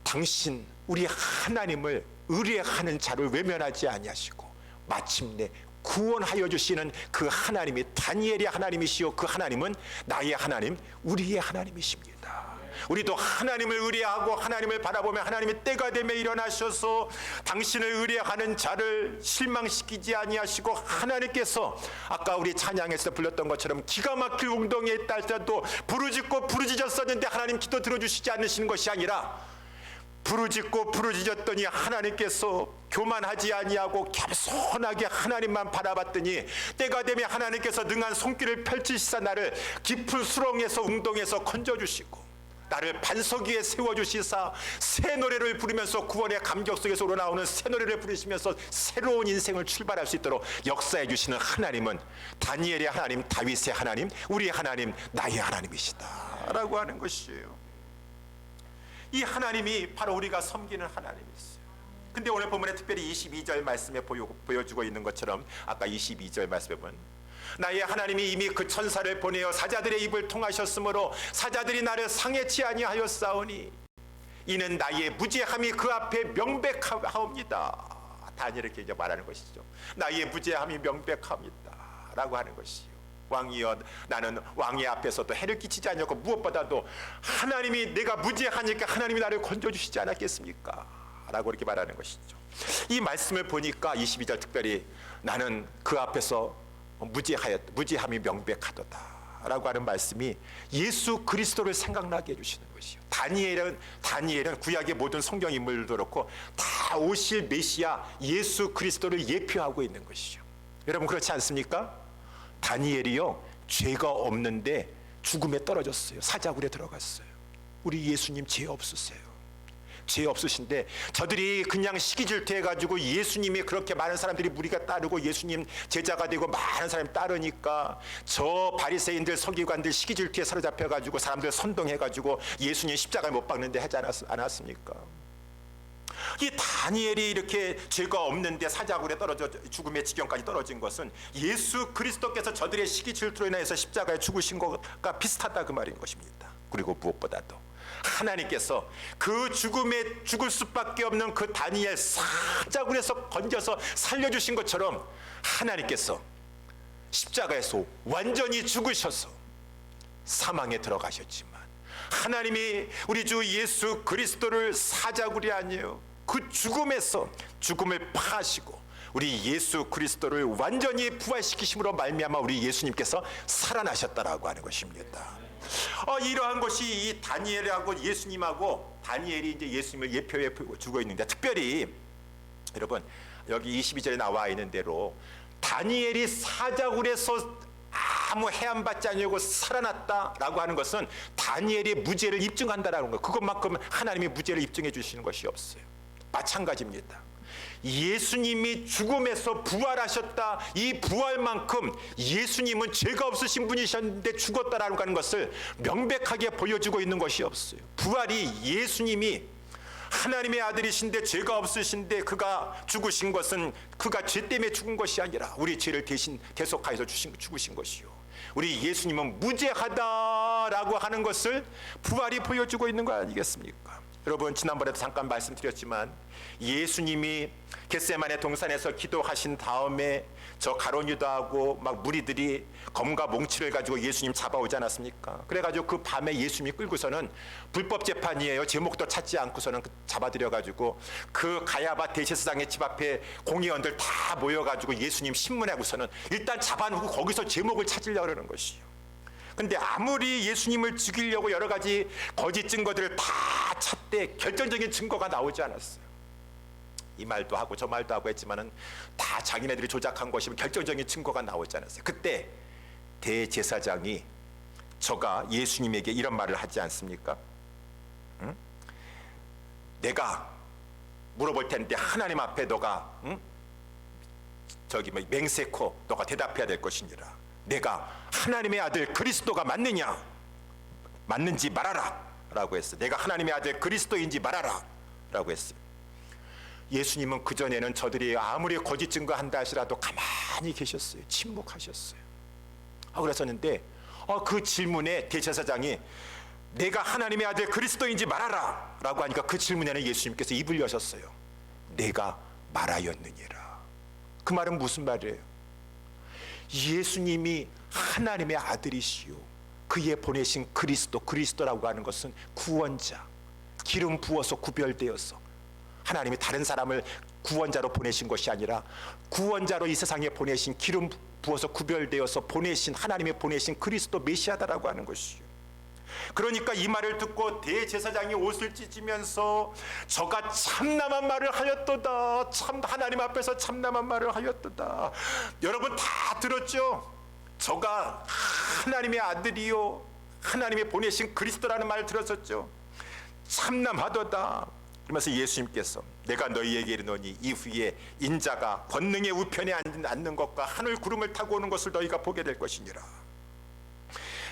당신 우리 하나님을 의뢰하는 자를 외면하지 아니하시고 마침내 구원하여 주시는 그 하나님이 다니엘의 하나님이시요 그 하나님은 나의 하나님, 우리의 하나님이십니다. 우리도 하나님을 의뢰하고 하나님을 바라보며 하나님의 때가 되며 일어나셔서 당신을 의뢰하는 자를 실망시키지 아니하시고 하나님께서 아까 우리 찬양에서 불렀던 것처럼 기가 막힐 웅덩이에 있다 할지라도 부르짖고 부르짖었었는데 하나님 기도 들어주시지 않으시는 것이 아니라 부르짖고 부르짖었더니 하나님께서 교만하지 아니하고 겸손하게 하나님만 바라봤더니 때가 되면 하나님께서 능한 손길을 펼치시사 나를 깊은 수렁에서 웅덩이에서 건져주시고 나를 반석 위에 세워주시사 새 노래를 부르면서 구원의 감격 속에서 우러나오는 새 노래를 부르시면서 새로운 인생을 출발할 수 있도록 역사해 주시는 하나님은 다니엘의 하나님, 다윗의 하나님, 우리의 하나님, 나의 하나님이시다 라고 하는 것이에요. 이 하나님이 바로 우리가 섬기는 하나님이었어요. 근데 오늘 본문에 특별히 22절 말씀에 보여주고 있는 것처럼 아까 22절 말씀에 보면 나의 하나님이 이미 그 천사를 보내어 사자들의 입을 통하셨으므로 사자들이 나를 상해치 아니하였사오니 이는 나의 무죄함이 그 앞에 명백하옵니다. 다니엘이 이렇게 이제 말하는 것이죠. 나의 무죄함이 명백합니다 라고 하는 것이요. 왕이여 나는 왕의 앞에서도 해를 끼치지 않았고 무엇보다도 하나님이 내가 무죄하니까 하나님이 나를 건져주시지 않았겠습니까? 라고 이렇게 말하는 것이죠. 이 말씀을 보니까 22절 특별히 나는 그 앞에서 무죄함이 명백하도다 라고 하는 말씀이 예수 그리스도를 생각나게 해주시는 것이요. 다니엘은 구약의 모든 성경 인물들도 그렇고 다 오실 메시아 예수 그리스도를 예표하고 있는 것이죠. 여러분 그렇지 않습니까? 다니엘이요 죄가 없는데 죽음에 떨어졌어요. 사자굴에 들어갔어요. 우리 예수님 죄 없으세요. 죄 없으신데 저들이 그냥 시기질투해가지고 예수님이 그렇게 많은 사람들이 무리가 따르고 예수님 제자가 되고 많은 사람이 따르니까 저 바리새인들 서기관들 시기질투에 사로잡혀가지고 사람들 선동해가지고 예수님 십자가에 못 박는데 하지 않았습니까? 이 다니엘이 이렇게 죄가 없는데 사자굴에 떨어져 죽음의 지경까지 떨어진 것은 예수 그리스도께서 저들의 시기 질투로 인해서 십자가에 죽으신 것과 비슷하다 그 말인 것입니다. 그리고 무엇보다도 하나님께서 그 죽음에 죽을 수밖에 없는 그 다니엘 사자굴에서 건져서 살려주신 것처럼 하나님께서 십자가에서 완전히 죽으셔서 사망에 들어가셨지만 하나님이 우리 주 예수 그리스도를 사자굴이 아니에요. 그 죽음에서 죽음을 파하시고 우리 예수 그리스도를 완전히 부활시키심으로 말미암아 우리 예수님께서 살아나셨다라고 하는 것입니다. 이러한 것이 이 다니엘하고 예수님하고 다니엘이 이제 예수님을 예표해 주고 있는데 특별히 여러분 여기 22절에 나와 있는 대로 다니엘이 사자굴에서 아무 해함받지 아니하고 살아났다라고 하는 것은 다니엘의 무죄를 입증한다라는 거. 그것만큼 하나님이 무죄를 입증해 주시는 것이 없어요. 마찬가지입니다. 예수님이 죽음에서 부활하셨다. 이 부활만큼 예수님은 죄가 없으신 분이셨는데 죽었다라는 것을 명백하게 보여주고 있는 것이 없어요. 부활이 예수님이 하나님의 아들이신데 죄가 없으신데 그가 죽으신 것은 그가 죄 때문에 죽은 것이 아니라 우리 죄를 대신 대속하여서 죽으신 것이요. 우리 예수님은 무죄하다라고 하는 것을 부활이 보여주고 있는 거 아니겠습니까? 여러분 지난번에도 잠깐 말씀드렸지만 예수님이 겟세마네 동산에서 기도하신 다음에 저 가룟 유다하고 막 무리들이 검과 몽치를 가지고 예수님 잡아오지 않았습니까? 그래가지고 그 밤에 예수님이 끌고서는 불법 재판이에요. 제목도 찾지 않고서는 잡아들여가지고 그 가야바 대제사장의 집 앞에 공의원들 다 모여가지고 예수님 신문하고서는 일단 잡아놓고 거기서 제목을 찾으려고 그러는 것이요. 근데 아무리 예수님을 죽이려고 여러 가지 거짓 증거들을 다 찾되 결정적인 증거가 나오지 않았어요. 이 말도 하고 저 말도 하고 했지만은 다 자기네들이 조작한 것이면 결정적인 증거가 나오지 않았어요. 그때 대제사장이 저가 예수님에게 이런 말을 하지 않습니까? 응? 내가 물어볼 텐데 하나님 앞에 너가 저기 뭐 맹세코 너가 대답해야 될 것이니라. 내가 하나님의 아들 그리스도가 맞느냐? 맞는지 말하라 라고 했어요. 내가 하나님의 아들 그리스도인지 말하라 라고 했어요. 예수님은 그전에는 저들이 아무리 거짓 증거한다 하시라도 가만히 계셨어요. 침묵하셨어요. 그랬었는데 그 질문에 대제사장이 내가 하나님의 아들 그리스도인지 말하라 라고 하니까 그 질문에는 예수님께서 입을 여셨어요. 내가 말하였느니라. 그 말은 무슨 말이에요? 예수님이 하나님의 아들이시요 그의 보내신 그리스도라고 하는 것은 구원자, 기름 부어서 구별되어서 하나님이 다른 사람을 구원자로 보내신 것이 아니라 구원자로 이 세상에 보내신, 기름 부어서 구별되어서 보내신, 하나님이 보내신 그리스도 메시아다라고 하는 것이요. 그러니까 이 말을 듣고 대제사장이 옷을 찢으면서 저가 참남한 말을 하였도다, 참 하나님 앞에서 참남한 말을 하였도다. 여러분 다 들었죠? 저가 하나님의 아들이요 하나님이 보내신 그리스도라는 말을 들었었죠. 참남하도다. 그러면서 예수님께서 내가 너희에게 이르노니 이후에 인자가 권능의 우편에 앉는 것과 하늘 구름을 타고 오는 것을 너희가 보게 될 것이니라.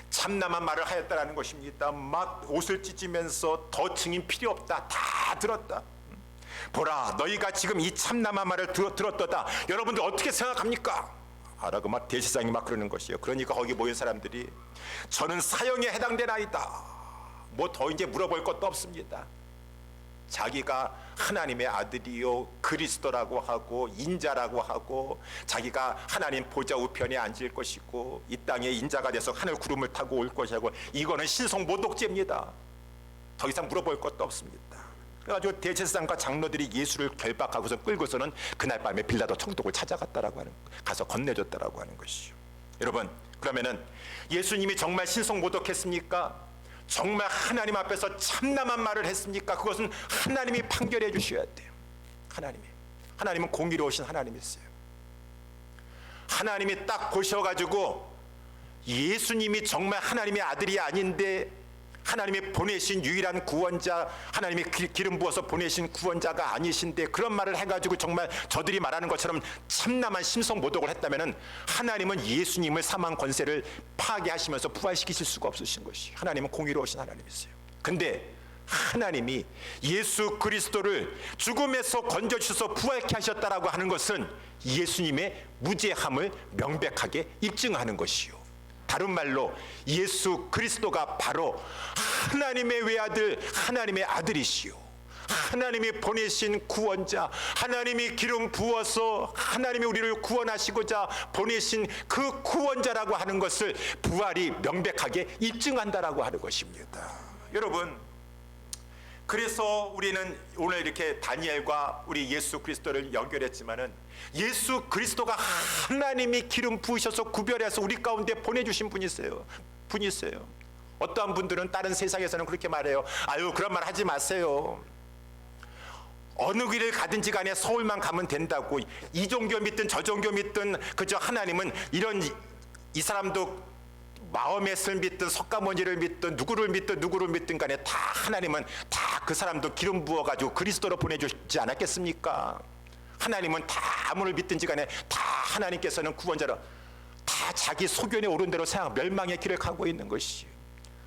참남한 말을 하였다라는 것입니다. 막 옷을 찢으면서 더 증인 필요 없다, 다 들었다. 보라, 너희가 지금 이 참남한 말을 들었도다. 여러분들 어떻게 생각합니까? 라고 막 대제사장이 막 그러는 것이요. 그러니까 거기 모인 사람들이 저는 사형에 해당되나이다. 뭐 더 이제 물어볼 것도 없습니다. 자기가 하나님의 아들이요 그리스도라고 하고 인자라고 하고 자기가 하나님 보좌 우편에 앉을 것이고 이 땅에 인자가 돼서 하늘 구름을 타고 올 것이고, 이거는 신성 모독죄입니다. 더 이상 물어볼 것도 없습니다. 그래가지고 대제사장과 장로들이 예수를 결박하고서 끌고서는 그날 밤에 빌라도 총독을 찾아갔다라고 하는, 가서 건네줬다라고 하는 것이죠. 여러분, 그러면은 예수님이 정말 신성 모독했습니까? 정말 하나님 앞에서 참남한 말을 했습니까? 그것은 하나님이 판결해 주셔야 돼요. 하나님은 공의로우신 하나님이세요. 하나님이 딱 보셔가지고 예수님이 정말 하나님의 아들이 아닌데 하나님이 보내신 유일한 구원자, 하나님이 기름 부어서 보내신 구원자가 아니신데 그런 말을 해가지고 정말 저들이 말하는 것처럼 참남한 심성 모독을 했다면 하나님은 예수님을 사망 권세를 파괴하시면서 부활시키실 수가 없으신 것이, 하나님은 공의로우신 하나님이세요. 근데 하나님이 예수 그리스도를 죽음에서 건져주셔서 부활케 하셨다라고 하는 것은 예수님의 무죄함을 명백하게 입증하는 것이요. 다른 말로 예수 그리스도가 바로 하나님의 외아들, 하나님의 아들이시요 하나님이 보내신 구원자, 하나님이 기름 부어서 하나님이 우리를 구원하시고자 보내신 그 구원자라고 하는 것을 부활이 명백하게 입증한다라고 하는 것입니다. 여러분, 그래서 우리는 오늘 이렇게 다니엘과 우리 예수 그리스도를 연결했지만은 예수 그리스도가 하나님이 기름 부으셔서 구별해서 우리 가운데 보내주신 분이세요. 어떠한 분들은 다른 세상에서는 그렇게 말해요. 아유, 그런 말 하지 마세요. 어느 길을 가든지 간에 서울만 가면 된다고. 이 종교 믿든 저 종교 믿든 그저 하나님은 이 사람도 마호멧을 믿든 석가모니를 믿든 누구를 믿든 간에 다 하나님은 다 그 사람도 기름 부어가지고 그리스도로 보내주지 않았겠습니까? 하나님은 다 아무를 믿든지 간에 다 하나님께서는 구원자로 다 자기 소견에 오른 대로 멸망의 길을 가고 있는 것이에요.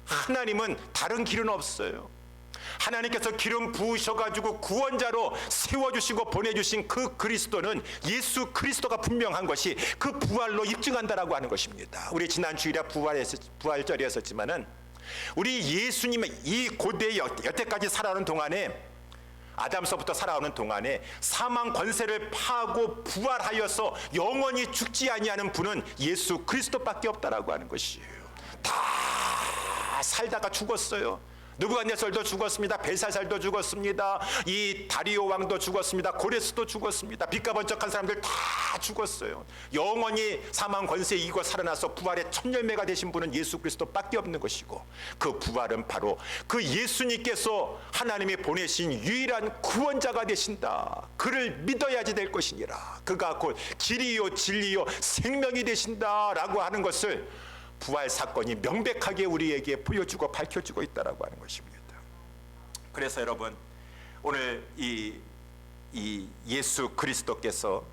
하나님은 다른 길은 없어요. 하나님께서 기름 부으셔가지고 구원자로 세워주시고 보내주신 그 그리스도는 예수 그리스도가 분명한 것이 그 부활로 입증한다라고 하는 것입니다. 우리 지난 주일에 부활절이었지만은 우리 예수님의 이 고대 여태까지 살아오는 동안에, 아담서부터 살아오는 동안에 사망 권세를 파고 부활하여서 영원히 죽지 아니하는 분은 예수 그리스도밖에 없다라고 하는 것이에요. 다 살다가 죽었어요. 느부갓네살도 죽었습니다. 벨사살도 죽었습니다. 이 다리오 왕도 죽었습니다. 고레스도 죽었습니다. 빛가번쩍한 사람들 다 죽었어요. 영원히 사망 권세 이기고 살아나서 부활의 첫 열매가 되신 분은 예수 그리스도밖에 없는 것이고, 그 부활은 바로 그 예수님께서 하나님이 보내신 유일한 구원자가 되신다. 그를 믿어야지 될 것이니라. 그가 곧 길이요 진리요 생명이 되신다라고 하는 것을 부활 사건이 명백하게 우리에게 보여주고 밝혀주고 있다라고 하는 것입니다. 그래서 여러분, 오늘 이 예수 그리스도께서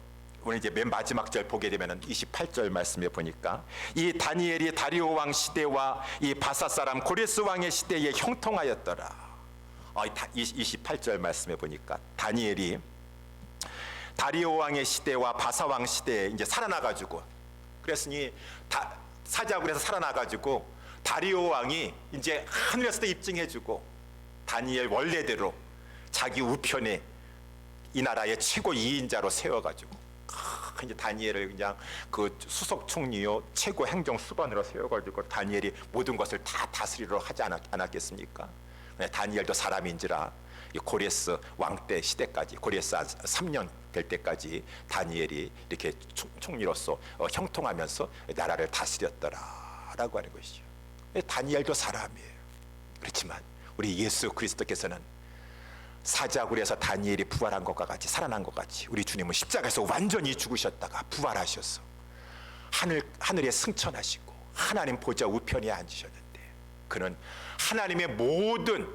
오늘 이제 맨 마지막 절 보게 되면은 28절 말씀에 보니까 이 다니엘이 다리오 왕 시대와 이 바사 사람 고레스 왕의 시대에 형통하였더라. 28절 말씀에 보니까 다니엘이 다리오 왕의 시대와 바사 왕 시대에 이제 살아나가지고, 그랬으니 사자굴에서 살아나가지고 다리오 왕이 이제 하늘에서도 입증해주고 다니엘 원래대로 자기 우편에 이 나라의 최고 2인자로 세워가지고 이제 다니엘을 그냥 그 수석 총리요 최고 행정 수반으로 세워가지고 다니엘이 모든 것을 다 다스리려 하지 않았겠습니까? 다니엘도 사람인지라 이 고레스 왕 때 시대까지, 고레스 3년 될 때까지 다니엘이 이렇게 총리로서 형통하면서 나라를 다스렸더라라고 하는 것이죠. 다니엘도 사람이에요. 그렇지만 우리 예수 그리스도께서는 사자굴에서 다니엘이 부활한 것과 같이, 살아난 것 같이 우리 주님은 십자가에서 완전히 죽으셨다가 부활하셔서 하늘에 승천하시고 하나님 보좌 우편에 앉으셨는데, 그는 하나님의 모든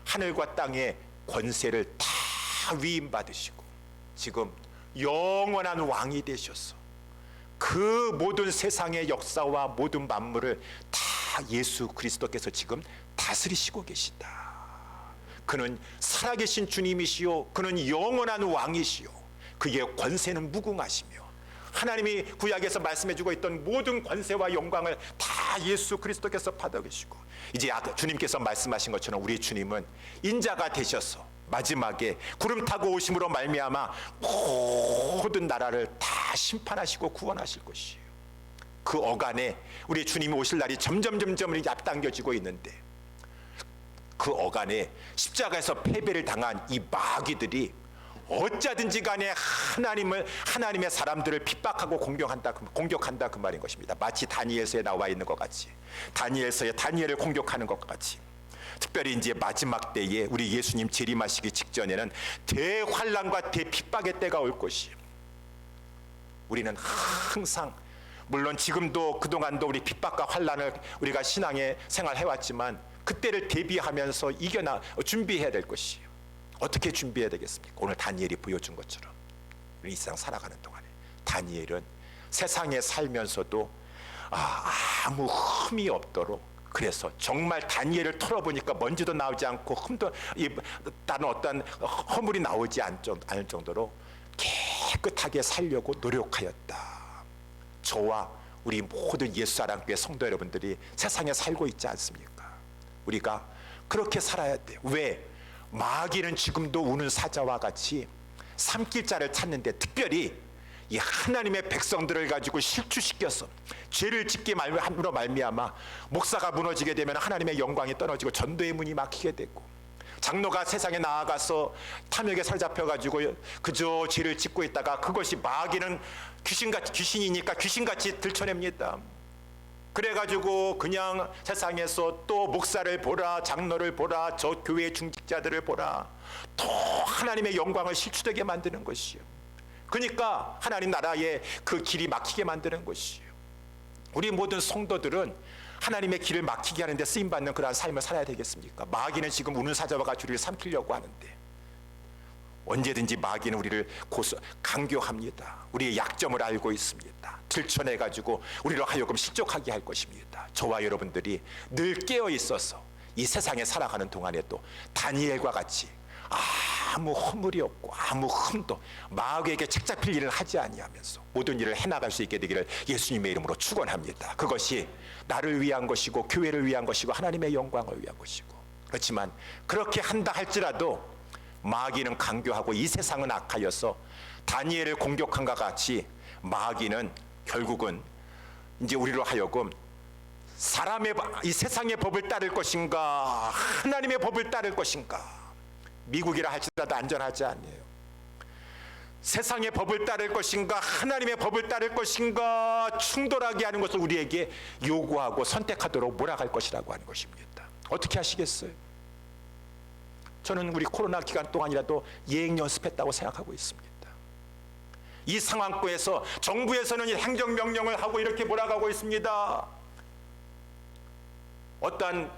하늘과 땅의 권세를 다 위임받으시고 지금 영원한 왕이 되셔서 그 모든 세상의 역사와 모든 만물을 다 예수 그리스도께서 지금 다스리시고 계시다. 그는 살아계신 주님이시요, 그는 영원한 왕이시요, 그의 권세는 무궁하시며 하나님이 구약에서 말씀해주고 있던 모든 권세와 영광을 다 예수 그리스도께서 받아 계시고, 이제 주님께서 말씀하신 것처럼 우리 주님은 인자가 되셔서 마지막에 구름 타고 오심으로 말미암아 모든 나라를 다 심판하시고 구원하실 것이에요. 그 어간에 우리 주님이 오실 날이 점점 이렇게 앞당겨지고 있는데, 그 어간에 십자가에서 패배를 당한 이 마귀들이 어쩌든지 간에 하나님의 사람들을 핍박하고 공격한다 그 말인 것입니다. 마치 다니엘서에 나와 있는 것 같이, 다니엘서에 다니엘을 공격하는 것 같이, 특별히 이제 마지막 때에 우리 예수님 재림하시기 직전에는 대환란과 대핍박의 때가 올 것이에요. 우리는 항상, 물론 지금도 그동안도 우리 핍박과 환란을 우리가 신앙의 생활해왔지만 그때를 대비하면서 준비해야 될 것이에요. 어떻게 준비해야 되겠습니까? 오늘 다니엘이 보여준 것처럼 우리 이 세상 살아가는 동안에 다니엘은 세상에 살면서도 아무 흠이 없도록, 그래서 정말 다니엘을 털어보니까 먼지도 나오지 않고 다른 어떤 허물이 나오지 않을 정도로 깨끗하게 살려고 노력하였다. 저와 우리 모든 예수사랑교회 성도 여러분들이 세상에 살고 있지 않습니까? 우리가 그렇게 살아야 돼요. 왜? 마귀는 지금도 우는 사자와 같이 삼킬 자를 찾는데, 특별히 이 하나님의 백성들을 가지고 실추시켜서 죄를 짓게 함으로 말미암아 목사가 무너지게 되면 하나님의 영광이 떨어지고 전도의 문이 막히게 되고, 장로가 세상에 나아가서 탐욕에 사로잡혀가지고 그저 죄를 짓고 있다가 그것이 마귀는 귀신이니까 귀신같이 들춰냅니다. 그래가지고 그냥 세상에서 또 목사를 보라, 장로를 보라, 저 교회 중직자들을 보라, 또 하나님의 영광을 실추되게 만드는 것이요. 그러니까 하나님 나라의 그 길이 막히게 만드는 것이요. 우리 모든 성도들은 하나님의 길을 막히게 하는데 쓰임받는 그러한 삶을 살아야 되겠습니까? 마귀는 지금 우는 사자와 같이 우리를 삼키려고 하는데, 언제든지 마귀는 우리를 강교합니다. 우리의 약점을 알고 있습니다. 들춰내가지고 우리로 하여금 실족하게 할 것입니다. 저와 여러분들이 늘 깨어 있어서 이 세상에 살아가는 동안에도 다니엘과 같이 아무 허물이 없고 아무 흠도 마귀에게 책잡힐 일을 하지 아니하면서 모든 일을 해나갈 수 있게 되기를 예수님의 이름으로 축원합니다. 그것이 나를 위한 것이고 교회를 위한 것이고 하나님의 영광을 위한 것이고, 그렇지만 그렇게 한다 할지라도 마귀는 강교하고 이 세상은 악하여서 다니엘을 공격한과 같이 마귀는 결국은 이제 우리로 하여금 이 세상의 법을 따를 것인가 하나님의 법을 따를 것인가, 미국이라 할지라도 안전하지 않네요. 세상의 법을 따를 것인가 하나님의 법을 따를 것인가 충돌하게 하는 것을 우리에게 요구하고 선택하도록 몰아갈 것이라고 하는 것입니다. 어떻게 하시겠어요? 저는 우리 코로나 기간 동안이라도 예행 연습했다고 생각하고 있습니다. 이 상황권에서 정부에서는 행정명령을 하고 이렇게 몰아가고 있습니다. 어떠한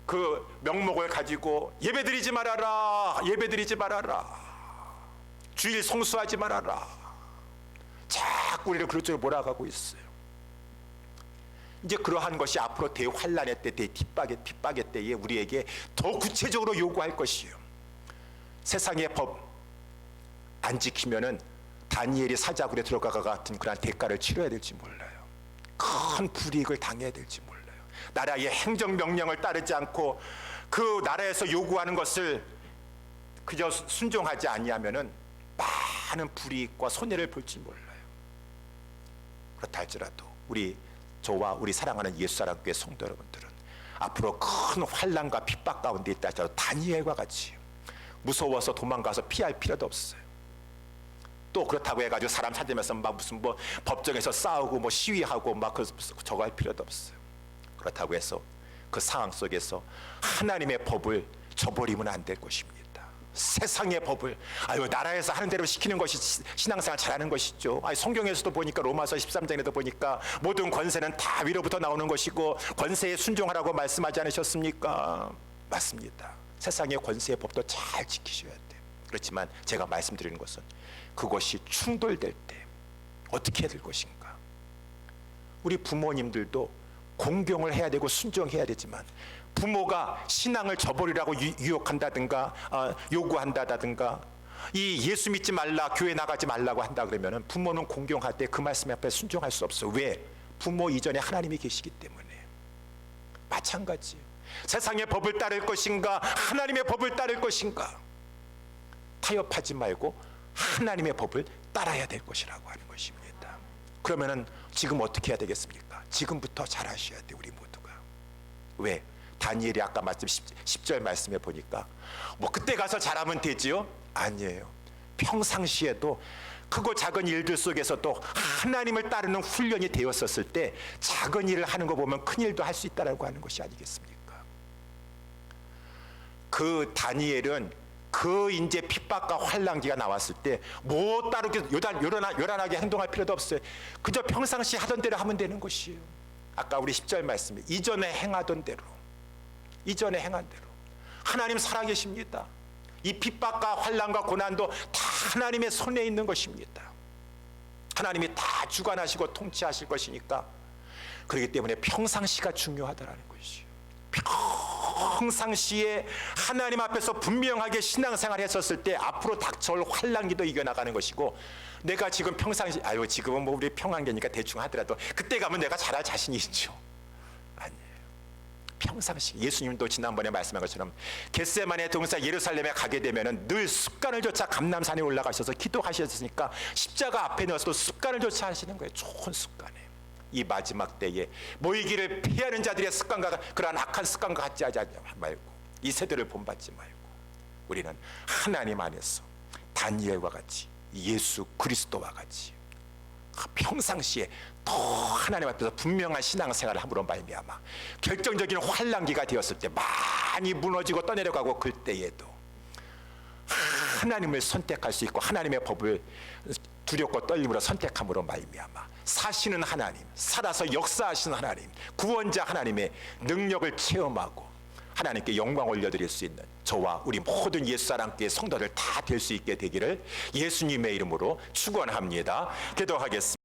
그 명목을 가지고 예배드리지 말아라, 예배드리지 말아라, 주일 성수하지 말아라, 자꾸 우리를 그렇게 몰아가고 있어요. 이제 그러한 것이 앞으로 대환란의 때, 핍박의 때에 우리에게 더 구체적으로 요구할 것이에요. 세상의 법 안 지키면은 다니엘이 사자굴에 들어가가 같은 그런 대가를 치러야 될지 몰라요. 큰 불이익을 당해야 될지 몰라요. 나라의 행정명령을 따르지 않고 그 나라에서 요구하는 것을 그저 순종하지 아니하면은 많은 불이익과 손해를 볼지 몰라요. 그렇다 할지라도 저와 우리 사랑하는 예수사랑교회 성도 여러분들은 앞으로 큰 환난과 핍박 가운데 있다 할지라도 다니엘과 같이 무서워서 도망가서 피할 필요도 없어요. 또 그렇다고 해가지고 사람 찾으면서 막 무슨 뭐 법정에서 싸우고 뭐 시위하고 막 저거 할 필요도 없어요. 그렇다고 해서 그 상황 속에서 하나님의 법을 저버리면 안 될 것입니다. 세상의 법을 나라에서 하는 대로 시키는 것이 신앙생활 잘하는 것이죠. 성경에서도 보니까 로마서 13장에도 보니까 모든 권세는 다 위로부터 나오는 것이고 권세에 순종하라고 말씀하지 않으셨습니까? 맞습니다. 세상의 권세의 법도 잘 지키셔야 돼요. 그렇지만 제가 말씀드리는 것은 그것이 충돌될 때 어떻게 해야 될 것인가. 우리 부모님들도 공경을 해야 되고 순종해야 되지만 부모가 신앙을 저버리라고 유혹한다든가 요구한다든가 이 예수 믿지 말라, 교회 나가지 말라고 한다 그러면 부모는 공경할 때 그 말씀 앞에 순종할 수 없어. 왜? 부모 이전에 하나님이 계시기 때문에. 마찬가지예요. 세상의 법을 따를 것인가 하나님의 법을 따를 것인가, 타협하지 말고 하나님의 법을 따라야 될 것이라고 하는 것입니다. 그러면은 지금 어떻게 해야 되겠습니까? 지금부터 잘하셔야 돼, 우리 모두가. 왜? 다니엘이 아까 말씀 10절 말씀에 보니까 뭐 그때 가서 잘하면 되지요? 아니에요. 평상시에도 크고 작은 일들 속에서도 하나님을 따르는 훈련이 되었었을 때 작은 일을 하는 거 보면 큰 일도 할 수 있다라고 하는 것이 아니겠습니까? 그 다니엘은 그 이제 핍박과 환난기가 나왔을 때 뭐 따르게 요란하게 행동할 필요도 없어요. 그저 평상시 하던 대로 하면 되는 것이에요. 아까 우리 10절 말씀에 이전에 행한 대로 하나님 살아계십니다. 이 핍박과 환난과 고난도 다 하나님의 손에 있는 것입니다. 하나님이 다 주관하시고 통치하실 것이니까. 그렇기 때문에 평상시가 중요하다라는 것이에요. 평상시에 하나님 앞에서 분명하게 신앙생활을 했었을 때 앞으로 닥쳐올 환난기도 이겨나가는 것이고, 내가 지금 평상시 지금은 뭐 우리 평안계니까 대충 하더라도 그때 가면 내가 잘할 자신이 있죠. 아니에요. 평상시 예수님도 지난번에 말씀한 것처럼 겟세마네 동산 예루살렘에 가게 되면은 늘 습관을 쫓아 감람산에 올라가셔서 기도하셨으니까 십자가 앞에 넣어서도 습관을 쫓아 하시는 거예요. 좋은 습관이에요. 이 마지막 때에 모이기를 피하는 자들의 습관과 그러한 악한 습관과 같지 하지 말고, 이 세대를 본받지 말고 우리는 하나님 안에서 다니엘과 같이 예수 그리스도와 같이 평상시에 더 하나님 앞에서 분명한 신앙생활을 함으로 말미암아 결정적인 환난기가 되었을 때 많이 무너지고 떠내려가고 그때에도 하나님을 선택할 수 있고 하나님의 법을 두렵고 떨림으로 선택함으로 말미암아 사시는 하나님, 살아서 역사하시는 하나님, 구원자 하나님의 능력을 체험하고 하나님께 영광 올려드릴 수 있는 저와 우리 모든 예수사랑교회 성도들 다 될 수 있게 되기를 예수님의 이름으로 축원합니다. 기도하겠습니다.